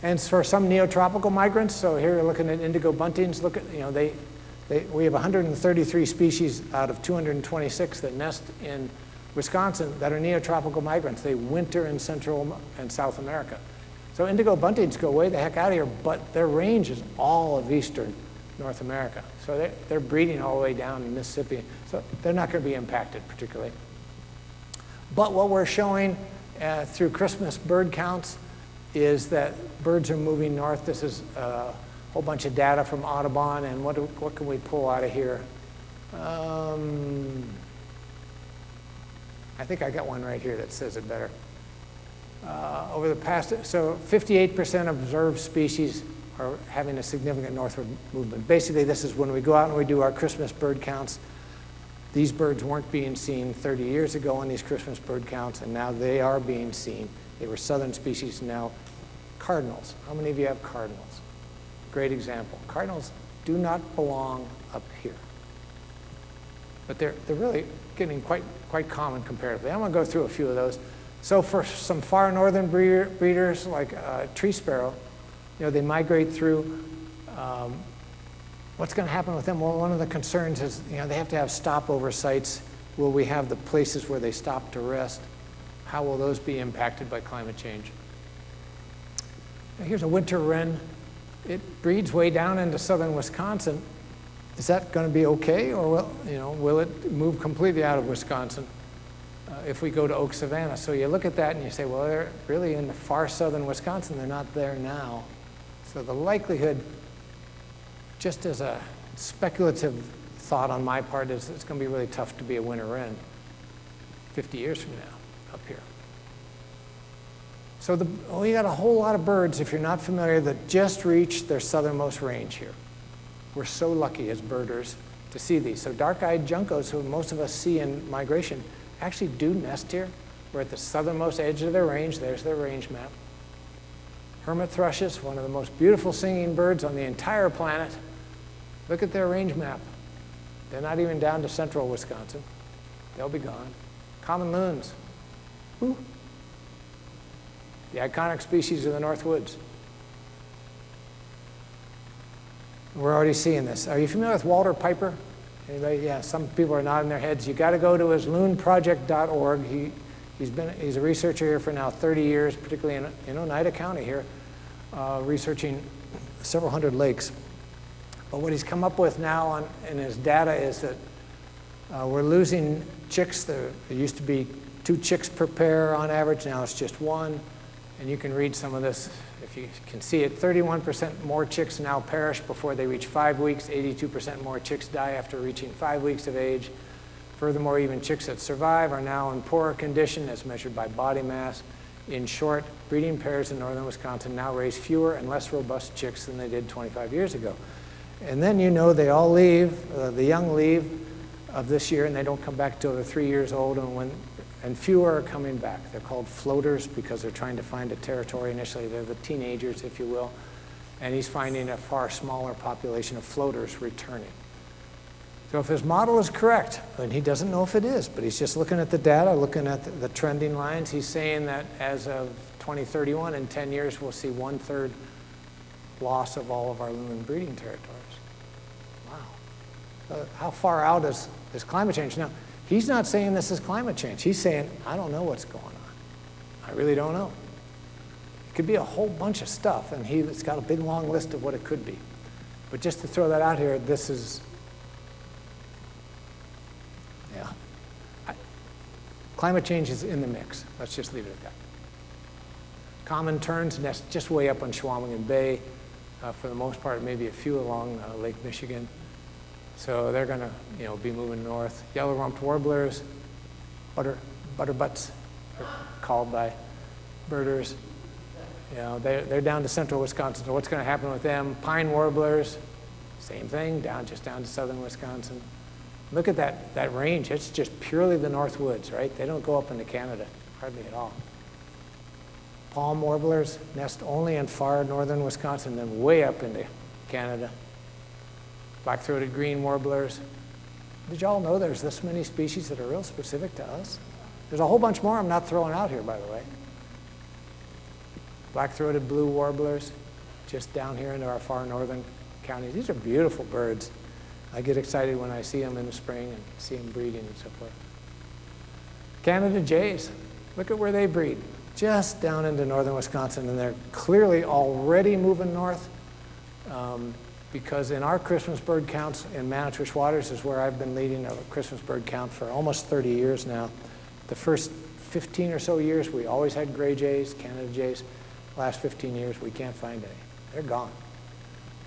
And for some neotropical migrants, so here you're looking at indigo buntings. Look at, you know, we have 133 species out of 226 that nest in Wisconsin that are neotropical migrants. They winter in Central and South America. So indigo buntings go way the heck out of here, but their range is all of eastern North America. So they're breeding all the way down in Mississippi. So they're not going to be impacted particularly. But what we're showing through Christmas bird counts is that birds are moving north. This is a whole bunch of data from Audubon, and what can we pull out of here? I think I got one right here that says it better. Over the past, so 58% of observed species are having a significant northward movement. Basically, this is when we go out and we do our Christmas bird counts. These birds weren't being seen 30 years ago on these Christmas bird counts, and now they are being seen. They were southern species, now cardinals. How many of you have cardinals? Great example. Cardinals do not belong up here. But they're really getting quite common comparatively. I'm going to go through a few of those. So for some far northern breeders like tree sparrow, they migrate through. What's going to happen with them? Well, one of the concerns is, they have to have stopover sites. Will we have the places where they stop to rest? How will those be impacted by climate change? Now, here's a winter wren. It breeds way down into southern Wisconsin. Is that going to be okay, or will it move completely out of Wisconsin if we go to oak savanna? So you look at that and you say, well, they're really in the far southern Wisconsin. They're not there now. So the likelihood, just as a speculative thought on my part, is it's going to be really tough to be a winter wren 50 years from now up here. So you got a whole lot of birds, if you're not familiar, that just reached their southernmost range here. We're so lucky as birders to see these. So dark-eyed juncos, who most of us see in migration, actually do nest here. We're at the southernmost edge of their range. There's their range map. Hermit thrushes, one of the most beautiful singing birds on the entire planet. Look at their range map. They're not even down to central Wisconsin. They'll be gone. Common loons. Ooh. The iconic species of the Northwoods. We're already seeing this. Are you familiar with Walter Piper? Anybody? Yeah, some people are nodding their heads. You got to go to his loonproject.org. He's a researcher here for now 30 years, particularly in Oneida County here, researching several hundred lakes. But what he's come up with now in his data is that we're losing chicks. There used to be 2 chicks per pair on average. Now it's just 1. And you can read some of this if you can see it. 31% more chicks now perish before they reach 5 weeks. 82% more chicks die after reaching 5 weeks of age. Furthermore, even chicks that survive are now in poorer condition as measured by body mass. In short, breeding pairs in northern Wisconsin now raise fewer and less robust chicks than they did 25 years ago. And then they all leave, the young leave of this year, and they don't come back until they're 3 years old, and fewer are coming back. They're called floaters because they're trying to find a territory initially. They're the teenagers, if you will. And he's finding a far smaller population of floaters returning. So if his model is correct, and he doesn't know if it is, but he's just looking at the data, looking at the trending lines, he's saying that as of 2031, in 10 years, we'll see 1/3 loss of all of our loon breeding territories. Wow. How far out is climate change? Now, he's not saying this is climate change. He's saying, I don't know what's going on. I really don't know. It could be a whole bunch of stuff, and he's got a big, long list of what it could be. But just to throw that out here, this is, climate change is in the mix. Let's just leave it at that. Common terns nest just way up on Chequamegon Bay. For the most part, maybe a few along Lake Michigan. So they're going to, be moving north. Yellow-rumped warblers, butterbutts, are called by birders. They're down to central Wisconsin. So what's going to happen with them? Pine warblers, same thing, just down to southern Wisconsin. Look at that range. It's just purely the Northwoods, right? They don't go up into Canada, hardly at all. Palm warblers nest only in far northern Wisconsin, then way up into Canada. Black-throated green warblers. Did y'all know there's this many species that are real specific to us? There's a whole bunch more I'm not throwing out here, by the way. Black-throated blue warblers, just down here into our far northern counties. These are beautiful birds. I get excited when I see them in the spring and see them breeding and so forth. Canada jays, look at where they breed. Just down into northern Wisconsin, and they're clearly already moving north because in our Christmas bird counts in Manitowish Waters is where I've been leading a Christmas bird count for almost 30 years now. The first 15 or so years, we always had gray jays, Canada jays. Last 15 years, we can't find any. They're gone.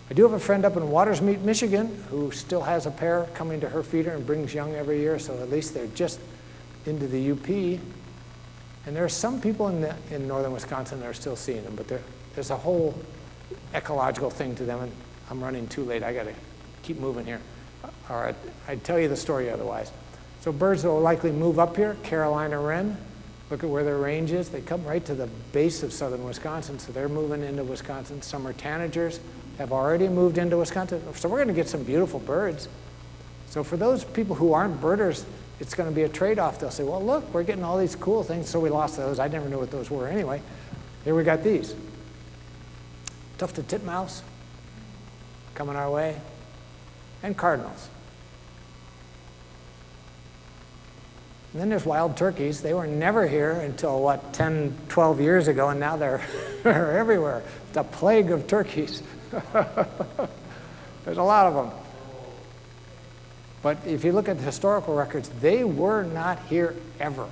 I do have a friend up in Watersmeet, Michigan, who still has a pair coming to her feeder and brings young every year, so at least they're just into the UP. And there are some people in northern Wisconsin that are still seeing them, but there's a whole ecological thing to them, and I'm running too late. I got to keep moving here. Or I'd tell you the story otherwise. So birds that will likely move up here, Carolina wren. Look at where their range is. They come right to the base of southern Wisconsin, so they're moving into Wisconsin. Summer tanagers have already moved into Wisconsin. So we're going to get some beautiful birds. So for those people who aren't birders, it's going to be a trade-off. They'll say, well, look, we're getting all these cool things, so we lost those. I never knew what those were anyway. Here we got these. Tufted titmouse coming our way, and cardinals. And then there's wild turkeys. They were never here until, what, 10, 12 years ago, and now they're everywhere. It's a plague of turkeys. There's a lot of them. But if you look at the historical records, they were not here ever,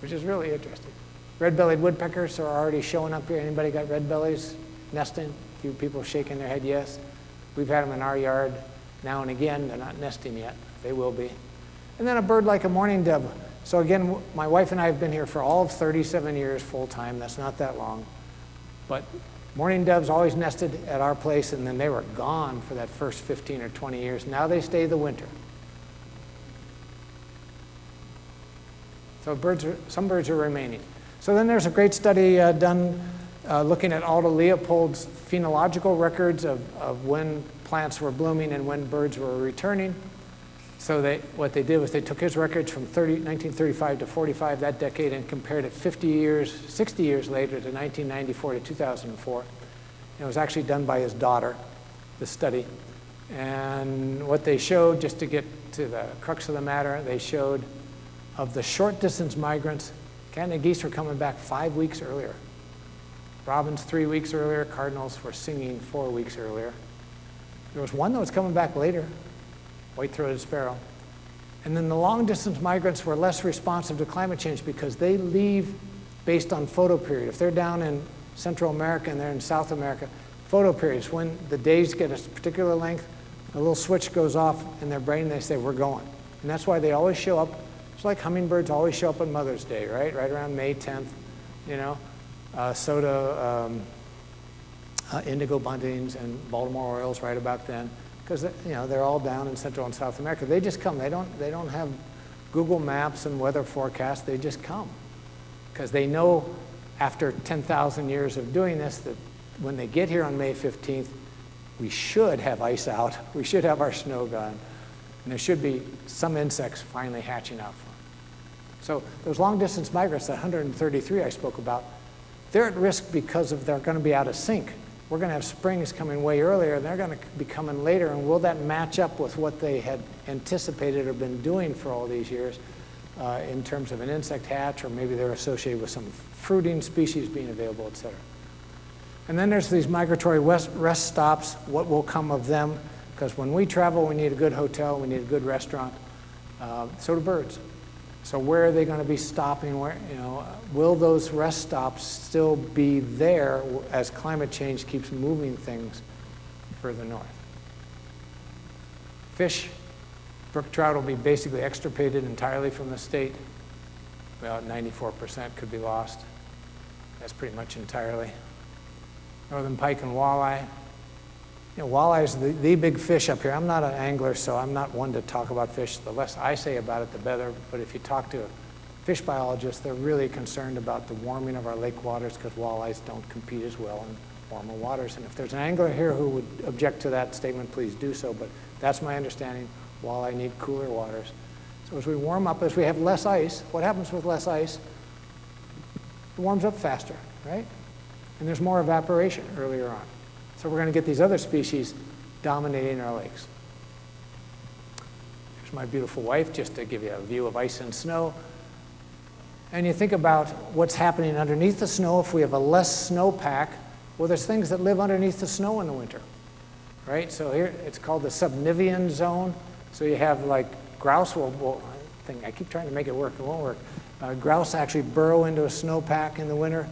which is really interesting. Red-bellied woodpeckers are already showing up here. Anybody got red bellies nesting? A few people shaking their head yes. We've had them in our yard now and again. They're not nesting yet. They will be. And then a bird like a mourning dove. So again, my wife and I have been here for all of 37 years full-time. That's not that long. But mourning doves always nested at our place, and then they were gone for that first 15 or 20 years. Now they stay the winter. So some birds are remaining. So then there's a great study done looking at Aldo Leopold's phenological records of when plants were blooming and when birds were returning. So what they did was they took his records from 1935 to 45, that decade, and compared it 50 years, 60 years later to 1994 to 2004. And it was actually done by his daughter, the study. And what they showed, just to get to the crux of the matter, they showed of the short distance migrants, Canada geese were coming back 5 weeks earlier. Robins 3 weeks earlier, cardinals were singing 4 weeks earlier. There was one that was coming back later, white-throated sparrow. And then the long-distance migrants were less responsive to climate change because they leave based on photo period. If they're down in Central America and they're in South America, photo periods, when the days get a particular length, a little switch goes off in their brain, they say, we're going. And that's why they always show up. It's like hummingbirds always show up on Mother's Day, right? Right around May 10th, you know. Indigo buntings and Baltimore orioles right about then. Because they're all down in Central and South America. They just come. They don't have Google Maps and weather forecasts. They just come. Because they know after 10,000 years of doing this that when they get here on May 15th, we should have ice out. We should have our snow gone. And there should be some insects finally hatching out for them. So those long-distance migrants, that 133 I spoke about, they're at risk because they're going to be out of sync. We're going to have springs coming way earlier, and they're going to be coming later, and will that match up with what they had anticipated or been doing for all these years in terms of an insect hatch, or maybe they're associated with some fruiting species being available, et cetera. And then there's these migratory rest stops. What will come of them? Because when we travel, we need a good hotel, we need a good restaurant. So do birds. So where are they going to be stopping? Where, will those rest stops still be there as climate change keeps moving things further north? Fish, brook trout will be basically extirpated entirely from the state. About 94% could be lost. That's pretty much entirely. Northern pike and walleye. Walleye is the big fish up here. I'm not an angler, so I'm not one to talk about fish. The less I say about it, the better. But if you talk to a fish biologist, they're really concerned about the warming of our lake waters because walleyes don't compete as well in warmer waters. And if there's an angler here who would object to that statement, please do so. But that's my understanding. Walleye need cooler waters. So as we warm up, as we have less ice, what happens with less ice? It warms up faster, right? And there's more evaporation earlier on. So we're going to get these other species dominating our lakes. Here's my beautiful wife, just to give you a view of ice and snow. And you think about what's happening underneath the snow. If we have a less snowpack, well, there's things that live underneath the snow in the winter, right? So here, it's called the subnivean zone. So you have like grouse I keep trying to make it work, it won't work. Grouse actually burrow into a snowpack in the winter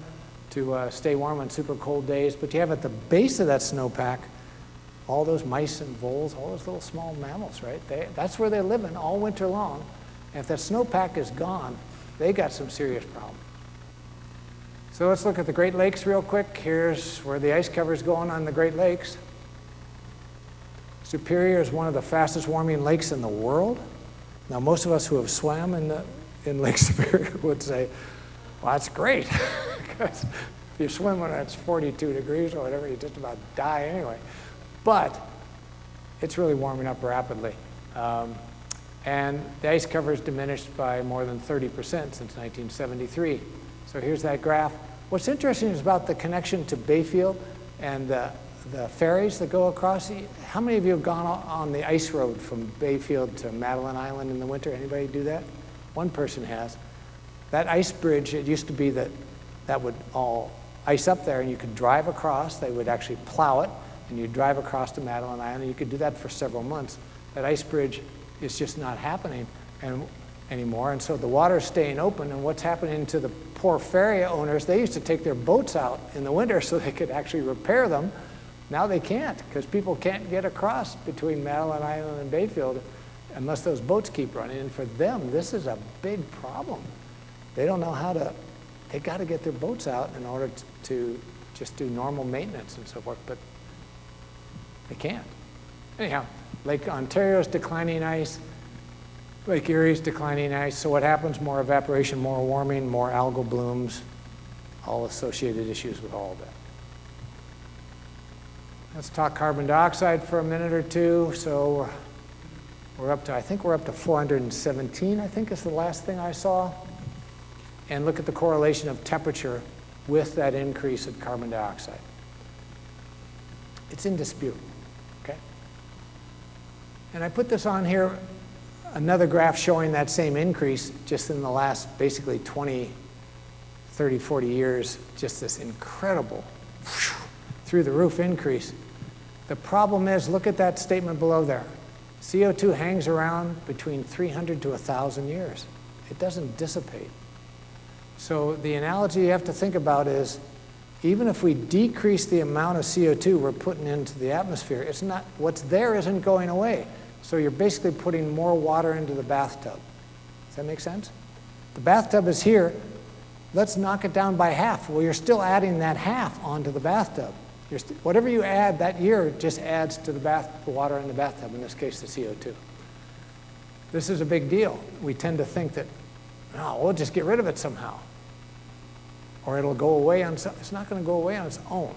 to stay warm on super cold days. But you have at the base of that snowpack all those mice and voles, all those little small mammals, right? That's where they're living all winter long. And if that snowpack is gone, they got some serious problems. So let's look at the Great Lakes real quick. Here's where the ice cover is going on the Great Lakes. Superior is one of the fastest warming lakes in the world. Now, most of us who have swam in Lake Superior would say, well, that's great. Because if you swim when it's 42 degrees or whatever, you just about die anyway. But it's really warming up rapidly. And the ice cover has diminished by more than 30% since 1973. So here's that graph. What's interesting is about the connection to Bayfield and the ferries that go across. How many of you have gone on the ice road from Bayfield to Madeline Island in the winter? Anybody do that? One person has. That ice bridge, it used to be that would all ice up there and you could drive across. They would actually plow it and you'd drive across to Madeline Island. And you could do that for several months. That ice bridge is just not happening anymore. And so the water's staying open. And what's happening to the poor ferry owners, they used to take their boats out in the winter so they could actually repair them. Now they can't because people can't get across between Madeline Island and Bayfield unless those boats keep running. And for them, this is a big problem. They don't know how to, they got to get their boats out in order to just do normal maintenance and so forth, but they can't. Anyhow, Lake Ontario's declining ice, Lake Erie's declining ice. So what happens? More evaporation, more warming, more algal blooms, all associated issues with all of that. Let's talk carbon dioxide for a minute or two. So we're up to, I think we're up to 417, I think is the last thing I saw. And look at the correlation of temperature with that increase of carbon dioxide. It's in dispute, okay? And I put this on here, another graph showing that same increase just in the last basically 20, 30, 40 years, just this incredible through the roof increase. The problem is, look at that statement below there. CO2 hangs around between 300 to 1,000 years. It doesn't dissipate. So the analogy you have to think about is, even if we decrease the amount of CO2 we're putting into the atmosphere, it's not, what's there isn't going away. So you're basically putting more water into the bathtub. Does that make sense? The bathtub is here. Let's knock it down by half. Well, you're still adding that half onto the bathtub. Whatever you add that year just adds to the water in the bathtub, in this case the CO2. This is a big deal. We tend to think that, oh, we'll just get rid of it somehow. Or it'll go away on, it's not going to go away on its own.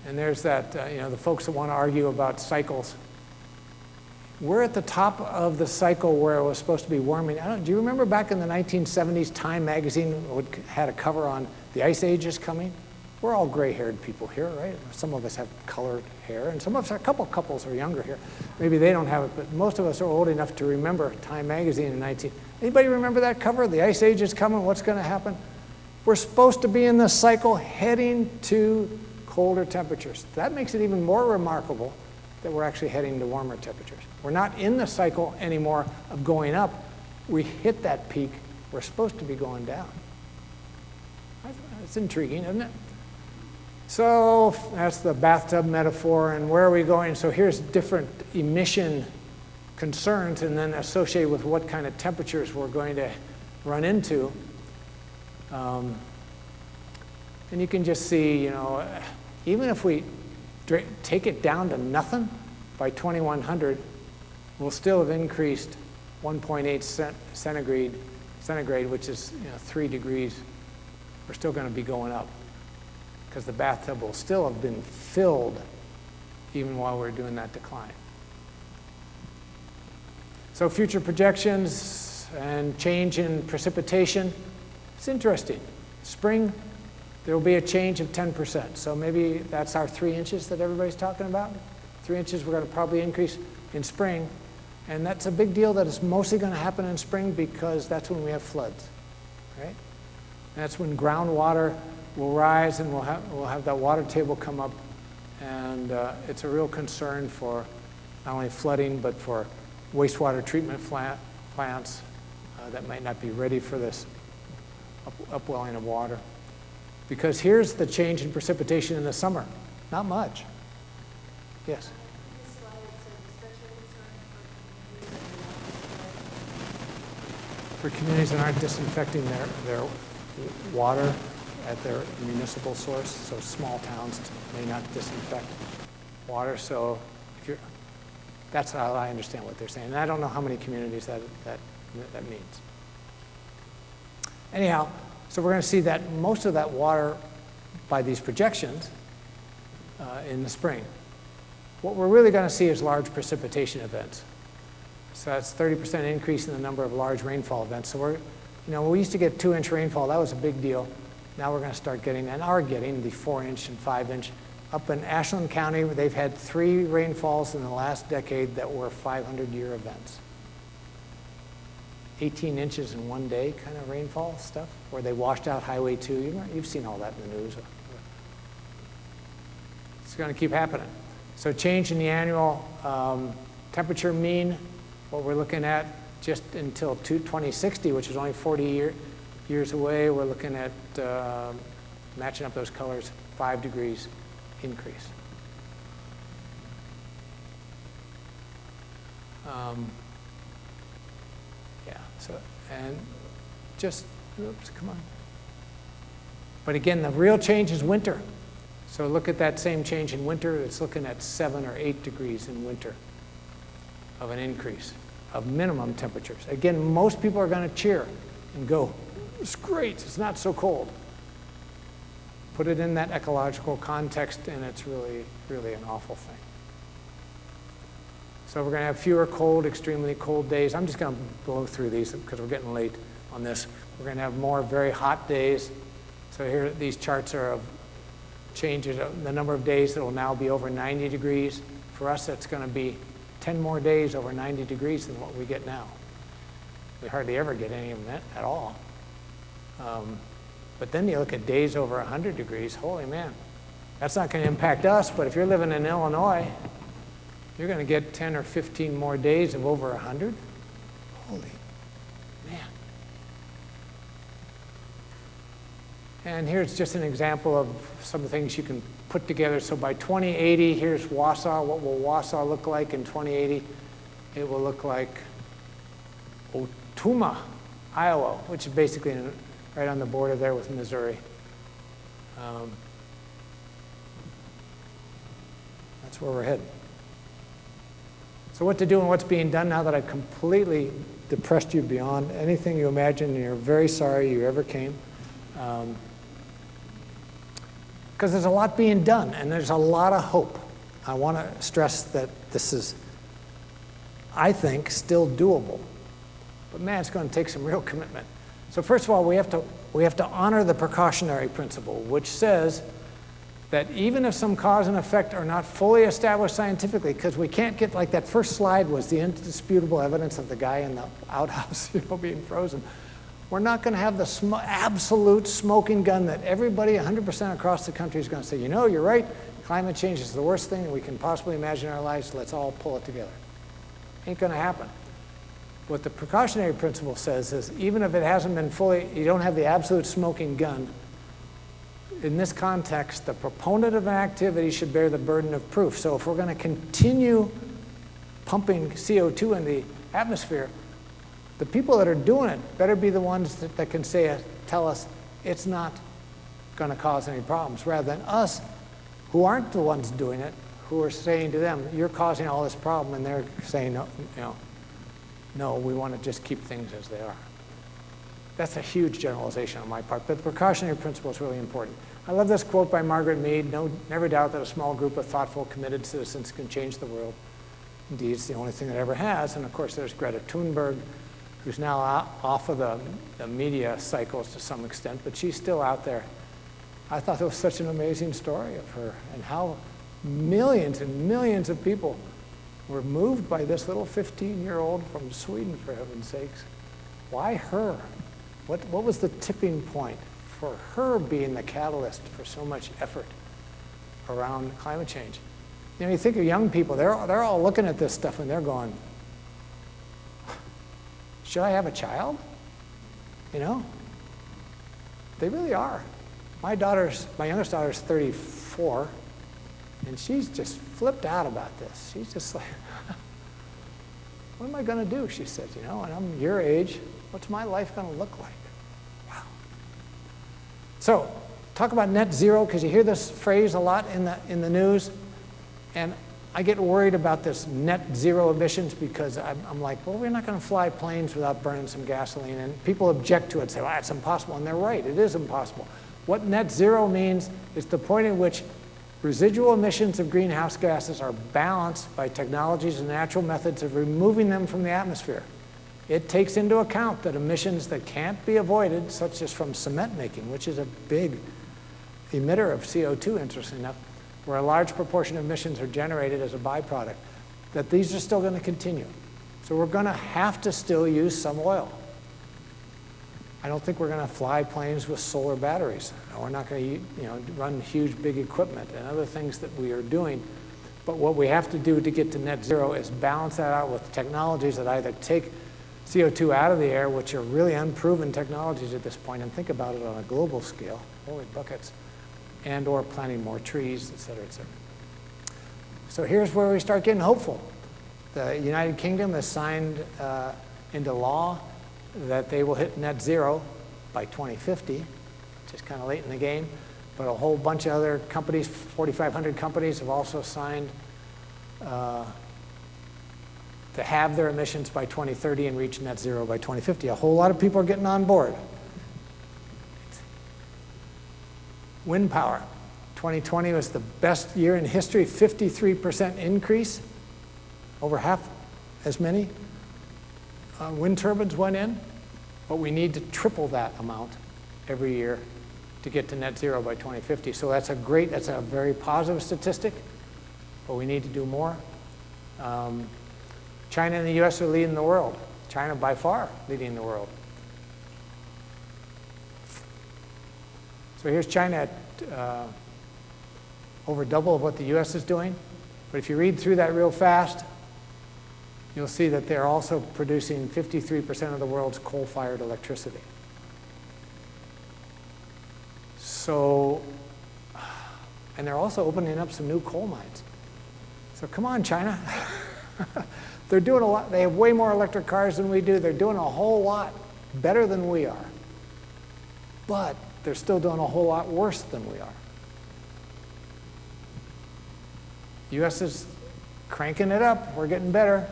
And there's that, the folks that want to argue about cycles. We're at the top of the cycle where it was supposed to be warming. Do you remember back in the 1970s, Time magazine had a cover on the ice age is coming? We're all gray-haired people here, right? Some of us have colored hair, and some of us, a couple couples are younger here. Maybe they don't have it, but most of us are old enough to remember Time magazine in 19... Anybody remember that cover? The ice age is coming, what's going to happen? We're supposed to be in this cycle heading to colder temperatures. That makes it even more remarkable that we're actually heading to warmer temperatures. We're not in the cycle anymore of going up. We hit that peak. We're supposed to be going down. It's intriguing, isn't it? So that's the bathtub metaphor, and where are we going? So here's different emission concerns, and then associated with what kind of temperatures we're going to run into. And you can just see, even if we take it down to nothing by 2100, we'll still have increased 1.8 centigrade, which is 3 degrees. We're still going to be going up because the bathtub will still have been filled even while we're doing that decline. So future projections and change in precipitation, it's interesting. Spring, there will be a change of 10%. So maybe that's our 3 inches that everybody's talking about. 3 inches we're going to probably increase in spring. And that's a big deal that it's mostly going to happen in spring because that's when we have floods, right? And that's when groundwater will rise and we'll have that water table come up. And it's a real concern for not only flooding, but for wastewater treatment plants that might not be ready for this upwelling of water. Because here's the change in precipitation in the summer. Not much. Yes? For communities that aren't disinfecting their water at their municipal source, so small towns may not disinfect water. So if you're, that's how I understand what they're saying. And I don't know how many communities that means. Anyhow, so we're going to see that most of that water by these projections in the spring. What we're really going to see is large precipitation events. So that's 30% increase in the number of large rainfall events. So we used to get 2-inch rainfall. That was a big deal. Now we're going to start getting, and are getting, the 4-inch and 5-inch. Up in Ashland County, they've had 3 rainfalls in the last decade that were 500-year events. 18 inches in one day kind of rainfall stuff, where they washed out Highway 2. You've seen all that in the news. It's going to keep happening. So change in the annual temperature mean, what we're looking at just until 2060, which is only 40 years away, we're looking at matching up those colors, 5 degrees increase. And just, oops, come on. But again, the real change is winter. So look at that same change in winter. It's looking at 7 or 8 degrees in winter of an increase of minimum temperatures. Again, most people are going to cheer and go, it's great, it's not so cold. Put it in that ecological context, and it's really, really an awful thing. So we're going to have fewer cold, extremely cold days. I'm just going to blow through these because we're getting late on this. We're going to have more very hot days. So here, these charts are of changes of the number of days that will now be over 90 degrees. For us, that's going to be 10 more days over 90 degrees than what we get now. We hardly ever get any of them at all. But then you look at days over 100 degrees, holy man. That's not going to impact us, but if you're living in Illinois, you're going to get 10 or 15 more days of over 100. Holy man. And here's just an example of some of the things you can put together. So by 2080, here's Wausau. What will Wausau look like in 2080? It will look like Ottumwa, Iowa, which is basically right on the border there with Missouri. That's where we're headed. So what to do and what's being done now that I've completely depressed you beyond anything you imagined, and you're very sorry you ever came. Because there's a lot being done, and there's a lot of hope. I want to stress that this is, I think, still doable. But man, it's going to take some real commitment. So first of all, we have to honor the precautionary principle, which says that even if some cause and effect are not fully established scientifically, because we can't get, like that first slide was the indisputable evidence of the guy in the outhouse, being frozen. We're not going to have the absolute smoking gun that everybody 100% across the country is going to say, you're right, climate change is the worst thing we can possibly imagine in our lives, let's all pull it together. Ain't going to happen. What the precautionary principle says is, even if it hasn't been fully, you don't have the absolute smoking gun, in this context, the proponent of an activity should bear the burden of proof. So if we're going to continue pumping CO2 in the atmosphere, the people that are doing it better be the ones that can tell us it's not going to cause any problems, rather than us, who aren't the ones doing it, who are saying to them, you're causing all this problem, and they're saying, no, we want to just keep things as they are. That's a huge generalization on my part, but the precautionary principle is really important. I love this quote by Margaret Mead, never doubt that a small group of thoughtful, committed citizens can change the world. Indeed, it's the only thing that ever has. And of course, there's Greta Thunberg, who's now off of the media cycles to some extent, but she's still out there. I thought it was such an amazing story of her and how millions and millions of people were moved by this little 15-year-old from Sweden, for heaven's sakes. Why her? What was the tipping point for her being the catalyst for so much effort around climate change? You think of young people, they're all looking at this stuff and they're going, should I have a child? They really are. My youngest daughter's 34, and she's just flipped out about this. She's just like, what am I going to do? She says, and I'm your age. What's my life going to look like? Wow. So, talk about net zero, because you hear this phrase a lot in the news, and I get worried about this net zero emissions because I'm like, well, we're not going to fly planes without burning some gasoline, and people object to it and say, well, it's impossible, and they're right, it is impossible. What net zero means is the point at which Residual emissions of greenhouse gases are balanced by technologies and natural methods of removing them from the atmosphere. It takes into account that emissions that can't be avoided, such as from cement making, which is a big emitter of CO2, interesting enough, where a large proportion of emissions are generated as a byproduct, that these are still going to continue. So we're going to have to still use some oil. I don't think we're going to fly planes with solar batteries. We're not going to run huge, big equipment and other things that we are doing. But what we have to do to get to net zero is balance that out with technologies that either take CO2 out of the air, which are really unproven technologies at this point, and think about it on a global scale, holy buckets, and or planting more trees, et cetera, et cetera. So here's where we start getting hopeful. The United Kingdom has signed into law that they will hit net zero by 2050, which is kind of late in the game, but a whole bunch of other companies, 4,500 companies, have also signed to have their emissions by 2030 and reach net zero by 2050. A whole lot of people are getting on board. Wind power. 2020 was the best year in history, 53% increase, over half as many wind turbines went in, but we need to triple that amount every year to get to net zero by 2050. So that's a very positive statistic, but we need to do more. China and the US are leading the world. China by far leading the world. So here's China at over double of what the US is doing. But if you read through that real fast, you'll see that they're also producing 53% of the world's coal-fired electricity. So, and they're also opening up some new coal mines. So come on, China. They're doing a lot. They have way more electric cars than we do. They're doing a whole lot better than we are. But they're still doing a whole lot worse than we are. US is cranking it up. We're getting better.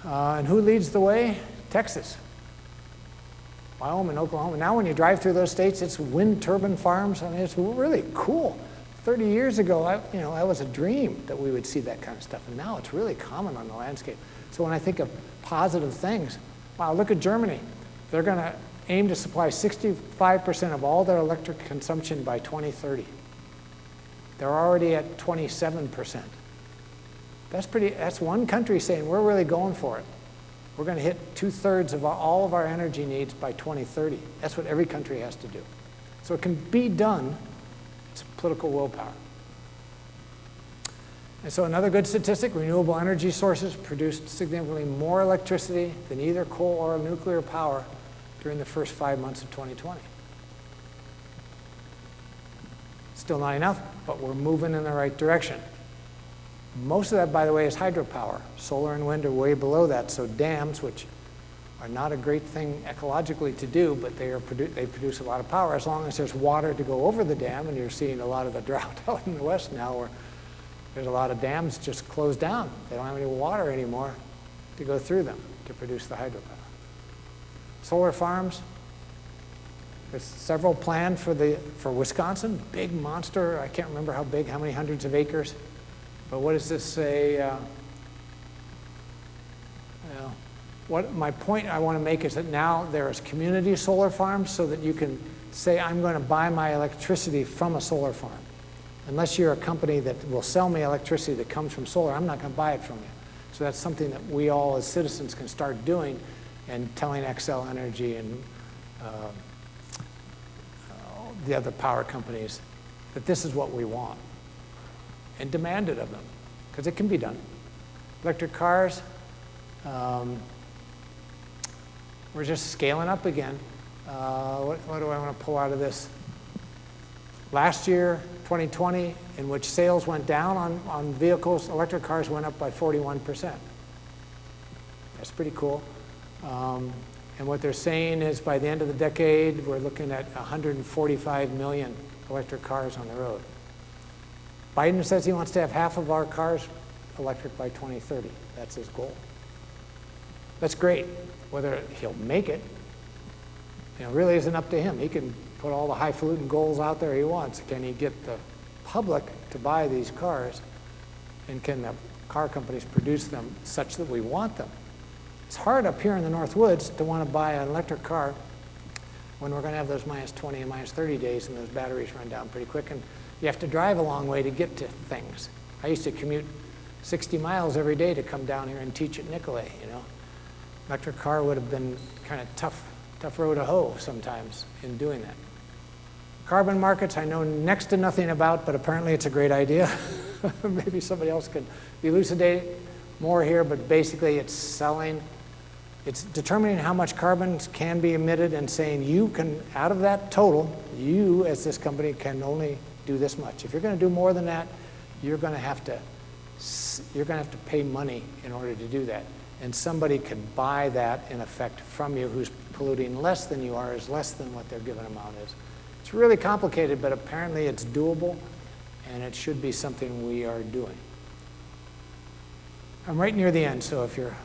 And who leads the way? Texas, Wyoming, Oklahoma. Now when you drive through those states, it's wind turbine farms. I mean, it's really cool. 30 years ago, that was a dream that we would see that kind of stuff. And now it's really common on the landscape. So when I think of positive things, wow, look at Germany. They're going to aim to supply 65% of all their electric consumption by 2030. They're already at 27%. That's one country saying we're really going for it. We're going to hit 2/3 of all of our energy needs by 2030. That's what every country has to do. So it can be done. It's political willpower. And so another good statistic, renewable energy sources produced significantly more electricity than either coal or nuclear power during the first 5 months of 2020. Still not enough, but we're moving in the right direction. Most of that, by the way, is hydropower. Solar and wind are way below that, so dams, which are not a great thing ecologically to do, but they produce a lot of power as long as there's water to go over the dam, and you're seeing a lot of the drought out in the West now where there's a lot of dams just closed down. They don't have any water anymore to go through them to produce the hydropower. Solar farms, there's several planned for Wisconsin, big monster, I can't remember how big, how many hundreds of acres. But what does this say? What my point I want to make is that now there's community solar farms so that you can say, I'm going to buy my electricity from a solar farm. Unless you're a company that will sell me electricity that comes from solar, I'm not going to buy it from you. So that's something that we all as citizens can start doing and telling Xcel Energy and the other power companies that this is what we want. And demand it of them, because it can be done. Electric cars, we're just scaling up again. What do I want to pull out of this? Last year, 2020, in which sales went down on vehicles, electric cars went up by 41%. That's pretty cool. And what they're saying is by the end of the decade, we're looking at 145 million electric cars on the road. Biden says he wants to have half of our cars electric by 2030. That's his goal. That's great. Whether he'll make it, really isn't up to him. He can put all the highfalutin goals out there he wants. Can he get the public to buy these cars, and can the car companies produce them such that we want them? It's hard up here in the Northwoods to want to buy an electric car when we're going to have those minus 20 and minus 30 days and those batteries run down pretty quick, and you have to drive a long way to get to things. I used to commute 60 miles every day to come down here and teach at Nicolay, you know. Electric car would have been kind of tough row to hoe sometimes in doing that. Carbon markets I know next to nothing about, but apparently it's a great idea. Maybe somebody else could elucidate more here, but basically it's determining how much carbon can be emitted and saying you can, out of that total, you as this company can only do this much. If you're going to do more than that, you're going to have to pay money in order to do that. And somebody can buy that, in effect, from you who's polluting less than you are, is less than what their given amount is. It's really complicated, but apparently it's doable, and it should be something we are doing. I'm right near the end, so if you're,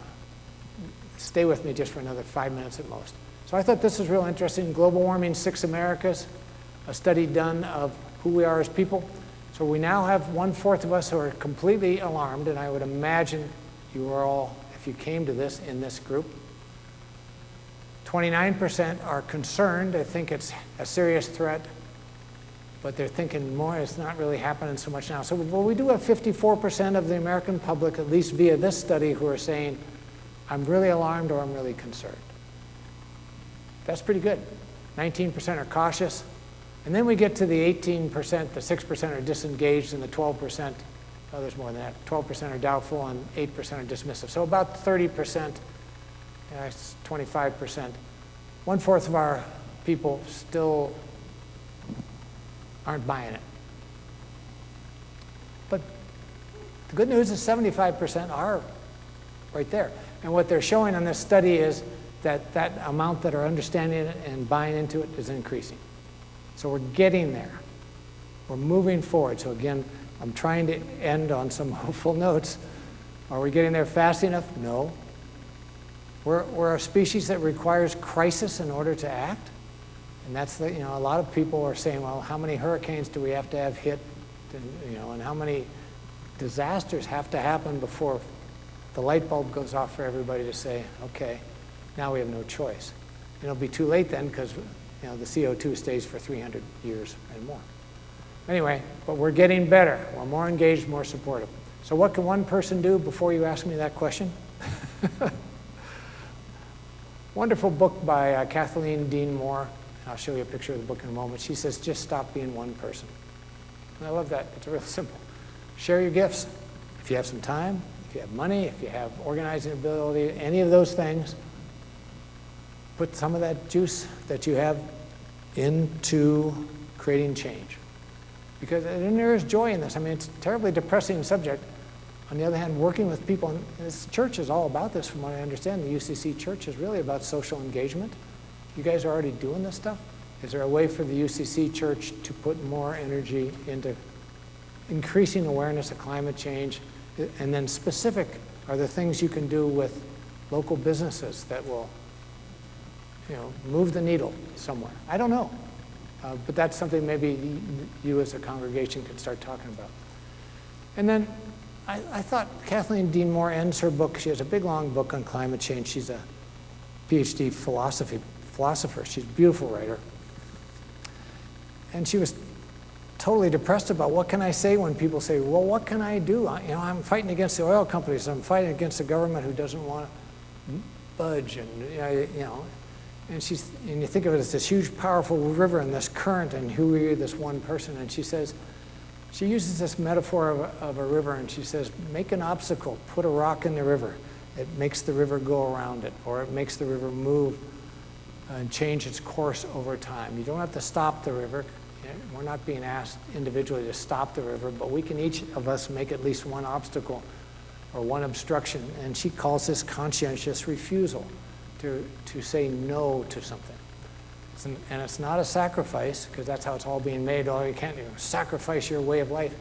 stay with me just for another 5 minutes at most. So I thought this was real interesting. Global Warming, 6 Americas, a study done of who we are as people. So we now have 1/4 of us who are completely alarmed, and I would imagine you are all, if you came to this, in this group. 29% are concerned. They think it's a serious threat, but they're thinking more, it's not really happening so much now. So we do have 54% of the American public, at least via this study, who are saying, I'm really alarmed or I'm really concerned. That's pretty good. 19% are cautious. And then we get to the 18%, the 6% are disengaged, and the 12%, oh, there's more than that, 12% are doubtful, and 8% are dismissive. So about 30%, 25%, 1/4 of our people still aren't buying it. But the good news is 75% are right there. And what they're showing on this study is that that amount that are understanding it and buying into it is increasing. So we're getting there. We're moving forward. So again, I'm trying to end on some hopeful notes. Are we getting there fast enough? No. We're a species that requires crisis in order to act. And that's the, a lot of people are saying, well, how many hurricanes do we have to have hit, and how many disasters have to happen before the light bulb goes off for everybody to say, okay, now we have no choice. And it'll be too late then because the CO2 stays for 300 years and more. Anyway, but we're getting better. We're more engaged, more supportive. So what can one person do before you ask me that question? Wonderful book by Kathleen Dean Moore. I'll show you a picture of the book in a moment. She says, just stop being one person. And I love that. It's real simple. Share your gifts. If you have some time, if you have money, if you have organizing ability, any of those things, put some of that juice that you have into creating change. Because and there is joy in this. I mean, it's a terribly depressing subject. On the other hand, working with people, and this church is all about this from what I understand. The UCC church is really about social engagement. You guys are already doing this stuff. Is there a way for the UCC church to put more energy into increasing awareness of climate change? And then specific, are there things you can do with local businesses that will move the needle somewhere? I don't know. But that's something maybe you as a congregation could start talking about. And then I thought Kathleen Dean Moore ends her book. She has a big, long book on climate change. She's a PhD philosopher. She's a beautiful writer. And she was totally depressed about what can I say when people say, well, what can I do? I'm fighting against the oil companies. I'm fighting against the government who doesn't want to budge. And, and you think of it as this huge, powerful river and this current, and who are you, this one person? And she says, she uses this metaphor of a river, and she says, make an obstacle, put a rock in the river. It makes the river go around it, or it makes the river move and change its course over time. You don't have to stop the river. We're not being asked individually to stop the river, but we can each of us make at least one obstacle or one obstruction, and she calls this conscientious refusal, to say no to something. And it's not a sacrifice, because that's how it's all being made. Oh, you can't sacrifice your way of life.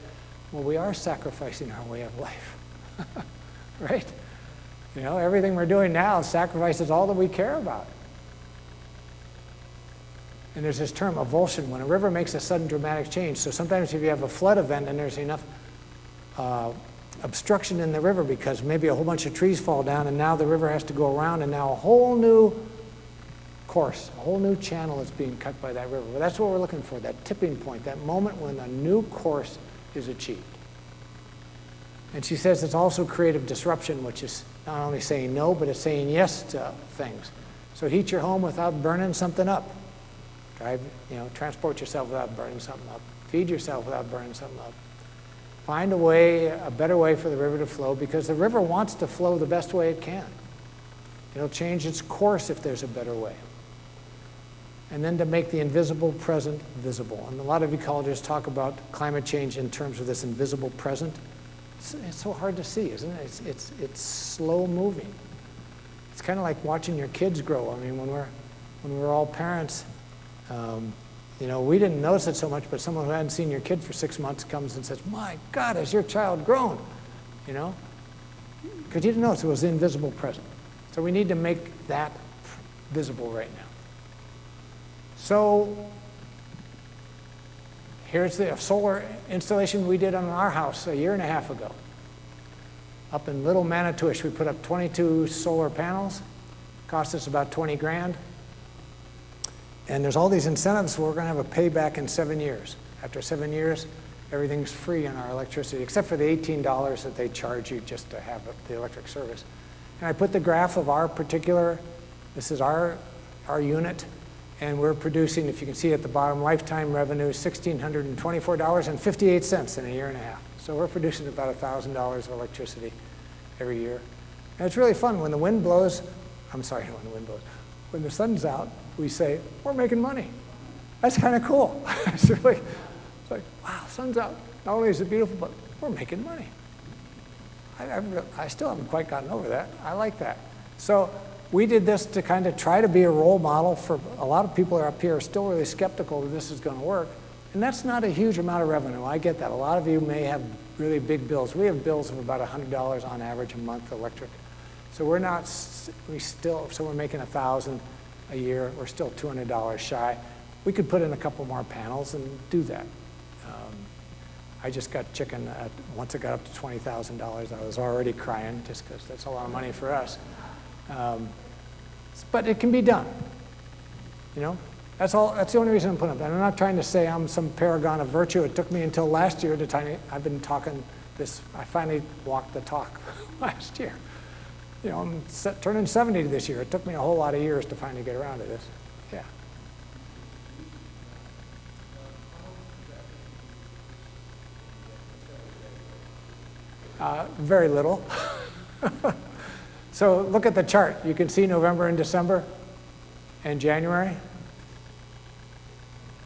Well, we are sacrificing our way of life, right? Everything we're doing now sacrifices all that we care about. And there's this term, avulsion, when a river makes a sudden dramatic change. So sometimes if you have a flood event and there's enough obstruction in the river because maybe a whole bunch of trees fall down and now the river has to go around and now a whole new course, a whole new channel is being cut by that river. Well, that's what we're looking for, that tipping point, that moment when a new course is achieved. And she says it's also creative disruption, which is not only saying no, but it's saying yes to things. So heat your home without burning something up. Transport yourself without burning something up. Feed yourself without burning something up. Find a way, a better way for the river to flow, because the river wants to flow the best way it can. It'll change its course if there's a better way. And then to make the invisible present visible. And a lot of ecologists talk about climate change in terms of this invisible present. It's so hard to see, isn't it? It's slow moving. It's kind of like watching your kids grow. I mean, when we're all parents, we didn't notice it so much, but someone who hadn't seen your kid for 6 months comes and says, "My God, has your child grown?" Because you didn't notice it was the invisible present. So we need to make that visible right now. So here's the solar installation we did on our house a year and a half ago. Up in Little Manitowish, we put up 22 solar panels. Cost us about 20 grand. And there's all these incentives, so we're going to have a payback in 7 years. After 7 years, everything's free on our electricity, except for the $18 that they charge you just to have the electric service. And I put the graph of our particular, this is our unit, and we're producing, if you can see at the bottom, lifetime revenue is $1,624.58 in a year and a half. So we're producing about $1,000 of electricity every year. And it's really fun. When the wind blows, when the sun's out, we say, we're making money. That's kind of cool. It's like, wow, sun's out. Not only is it beautiful, but we're making money. I still haven't quite gotten over that. I like that. So we did this to kind of try to be a role model for a lot of people up here are still really skeptical that this is going to work. And that's not a huge amount of revenue. I get that. A lot of you may have really big bills. We have bills of about $100 on average a month electric. So we're making $1,000 a year. We're still $200 shy. We could put in a couple more panels and do that. I just got chicken. Once it got up to $20,000, I was already crying just because that's a lot of money for us. But it can be done. That's the only reason I'm putting it up. And I'm not trying to say I'm some paragon of virtue. It took me until last year I've been talking this. I finally walked the talk last year. I'm turning 70 this year. It took me a whole lot of years to finally get around to this. Yeah. Very little. So look at the chart. You can see November and December and January.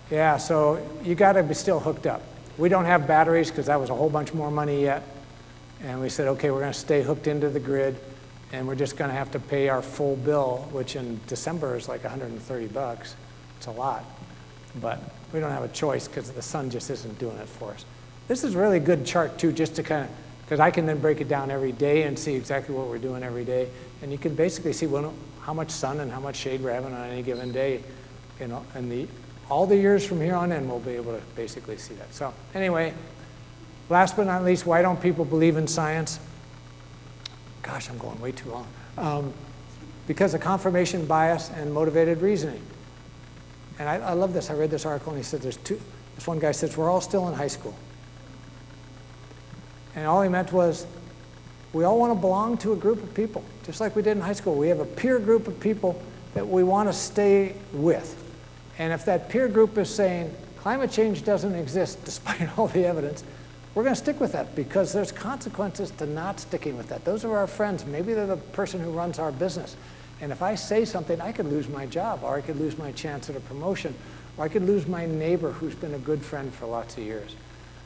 Yeah, so you got to be still hooked up. We don't have batteries because that was a whole bunch more money yet. And we said, okay, we're going to stay hooked into the grid, and we're just going to have to pay our full bill, which in December is like $130. It's a lot. But we don't have a choice because the sun just isn't doing it for us. This is a really good chart, too, just to kind of, because I can then break it down every day and see exactly what we're doing every day. And you can basically see how much sun and how much shade we're having on any given day. And all the years from here on in, we'll be able to basically see that. So anyway, last but not least, why don't people believe in science? Gosh, I'm going way too long. Because of confirmation bias and motivated reasoning. And I love this. I read this article, and he said this one guy says, we're all still in high school. And all he meant was, we all want to belong to a group of people, just like we did in high school. We have a peer group of people that we want to stay with. And if that peer group is saying, climate change doesn't exist despite all the evidence, we're going to stick with that because there's consequences to not sticking with that. Those are our friends. Maybe they're the person who runs our business. And if I say something, I could lose my job, or I could lose my chance at a promotion, or I could lose my neighbor who's been a good friend for lots of years.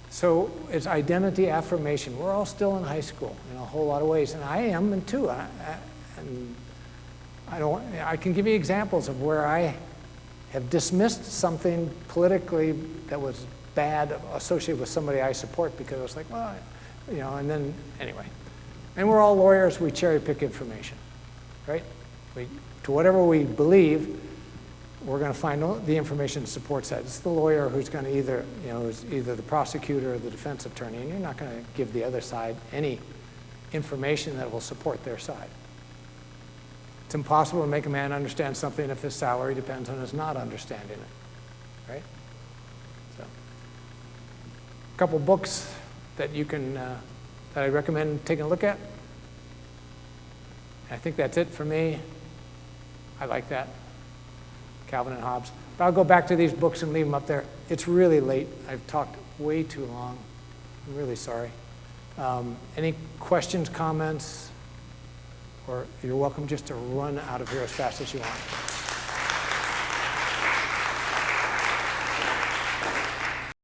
So it's identity affirmation. We're all still in high school in a whole lot of ways, and I am too. I can give you examples of where I have dismissed something politically that was bad associated with somebody I support because I was like, well, and then anyway. And we're all lawyers. We cherry pick information, right? To whatever we believe, we're going to find the information that supports that. It's the lawyer who's going to either, who's either the prosecutor or the defense attorney, and you're not going to give the other side any information that will support their side. It's impossible to make a man understand something if his salary depends on his not understanding it, right? So, a couple books that you can, that I recommend taking a look at. I think that's it for me. I like that, Calvin and Hobbes. But I'll go back to these books and leave them up there. It's really late. I've talked way too long. I'm really sorry. Any questions, comments? Or you're welcome just to run out of here as fast as you want.